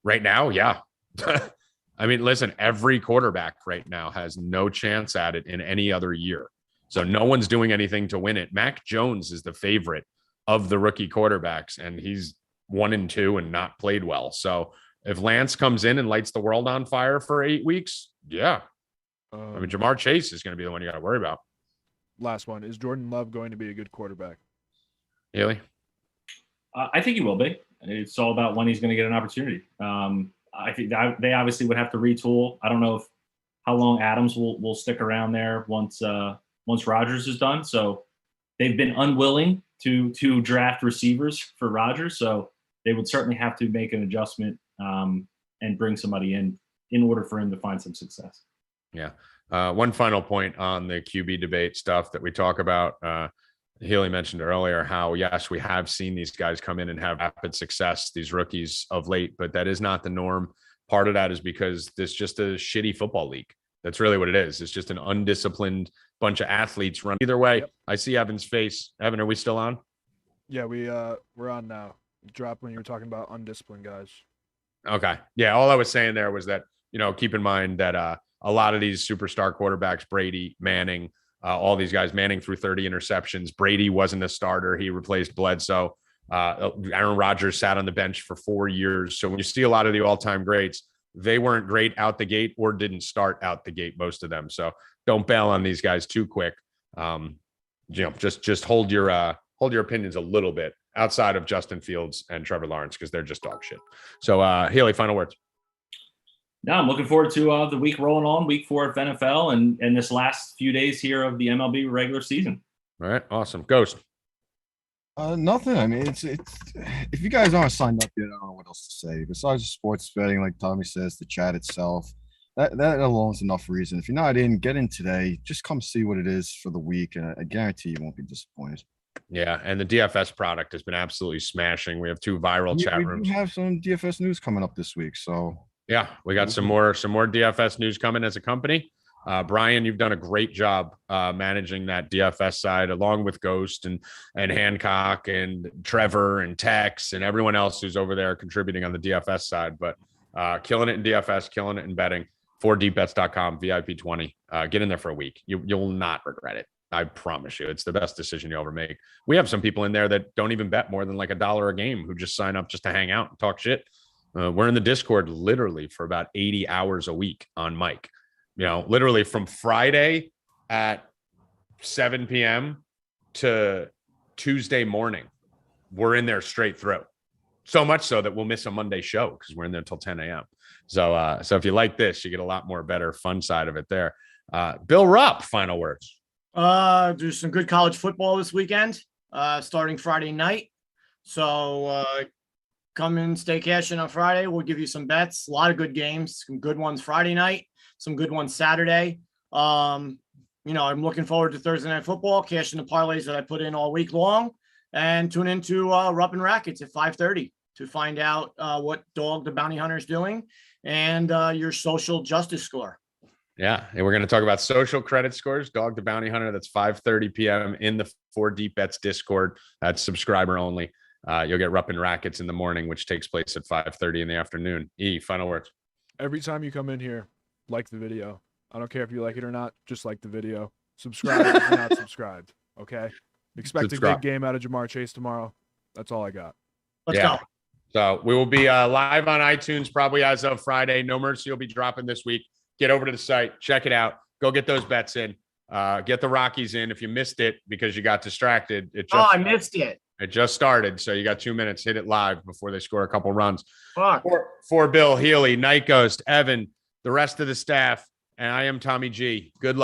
Right now, yeah. I mean, listen, every quarterback right now has no chance at it in any other year. So no one's doing anything to win it. Mac Jones is the favorite of the rookie quarterbacks, and he's 1-2 and not played well. So if Lance comes in and lights the world on fire for 8 weeks, yeah. I mean, Jamar Chase is going to be the one you got to worry about. Last one. Is Jordan Love going to be a good quarterback? Healey? I think he will be. It's all about when he's going to get an opportunity. I think they obviously would have to retool. I don't know how long Adams will stick around there once Rodgers is done. So they've been unwilling to draft receivers for Rodgers. So they would certainly have to make an adjustment and bring somebody in order for him to find some success. Yeah. One final point on the QB debate stuff that we talk about. Healey mentioned earlier how, yes, we have seen these guys come in and have rapid success, these rookies of late, but that is not the norm. Part of that is because there's just a shitty football league. That's really what it is. It's just an undisciplined bunch of athletes run. Either way, yep. I see Evan's face. Evan, are we still on? Yeah, we're on now. Drop when you were talking about undisciplined guys. Okay. Yeah, all I was saying there was that, keep in mind that a lot of these superstar quarterbacks, Brady, Manning, all these guys, Manning threw 30 interceptions. Brady wasn't a starter. He replaced Bledsoe. Aaron Rodgers sat on the bench for 4 years. So when you see a lot of the all-time greats, they weren't great out the gate or didn't start out the gate, most of them. So don't bail on these guys too quick. Just hold your opinions a little bit outside of Justin Fields and Trevor Lawrence, because they're just dog shit. So Healey, final words. No, I'm looking forward to the week rolling on, week 4 of NFL and this last few days here of the MLB regular season. All right. Awesome. Ghost. Nothing. I mean, it's if you guys aren't signed up yet, I don't know what else to say. Besides sports betting, like Tommy says, the chat itself, that alone is enough reason. If you're not in, get in today. Just come see what it is for the week, and I guarantee you won't be disappointed. Yeah, and the DFS product has been absolutely smashing. We have 2 viral chat rooms. We have some DFS news coming up this week, so yeah, we got some more DFS news coming as a company. Brian, you've done a great job managing that DFS side, along with Ghost and Hancock and Trevor and Tex and everyone else who's over there contributing on the DFS side. But killing it in DFS, killing it in betting. 4deepbets.com, VIP 20. Get in there for a week. You'll not regret it. I promise you. It's the best decision you'll ever make. We have some people in there that don't even bet more than like $1 a game, who just sign up just to hang out and talk shit. We're in the Discord literally for about 80 hours a week on mic. Literally from Friday at 7 p.m. to Tuesday morning, we're in there straight through. So much so that we'll miss a Monday show because we're in there until 10 a.m. So if you like this, you get a lot more better fun side of it there. Bill Rupp, final words. There's some good college football this weekend, starting Friday night. So come in, stay Cashin on Friday. We'll give you some bets. A lot of good games, some good ones Friday night, some good ones Saturday. I'm looking forward to Thursday Night Football, cashing the parlays that I put in all week long, and tune into Rupp and Rackets at 5:30 to find out what dog the bounty hunter is doing and your social justice score. Yeah, and we're going to talk about social credit scores, Dog the Bounty Hunter. That's 5:30 p.m. in the 4 Deep Bets Discord. That's subscriber only. You'll get Rupp and Rackets in the morning, which takes place at 5:30 in the afternoon. Final words. Every time you come in here, like the video. I don't care if you like it or not. Just like the video. Subscribe if you're not subscribed. Okay. Expect a big game out of Jamar Chase tomorrow. That's all I got. Let's go. So we will be live on iTunes probably as of Friday. No Mercy will be dropping this week. Get over to the site, check it out, go get those bets in, get the Rockies in. If you missed it because you got distracted, I missed it. It just started, so you got 2 minutes. Hit it live before they score a couple runs. Fuck. For Bill, Healey, Night Ghost, Evan, the rest of the staff, and I am Tommy G. Good luck.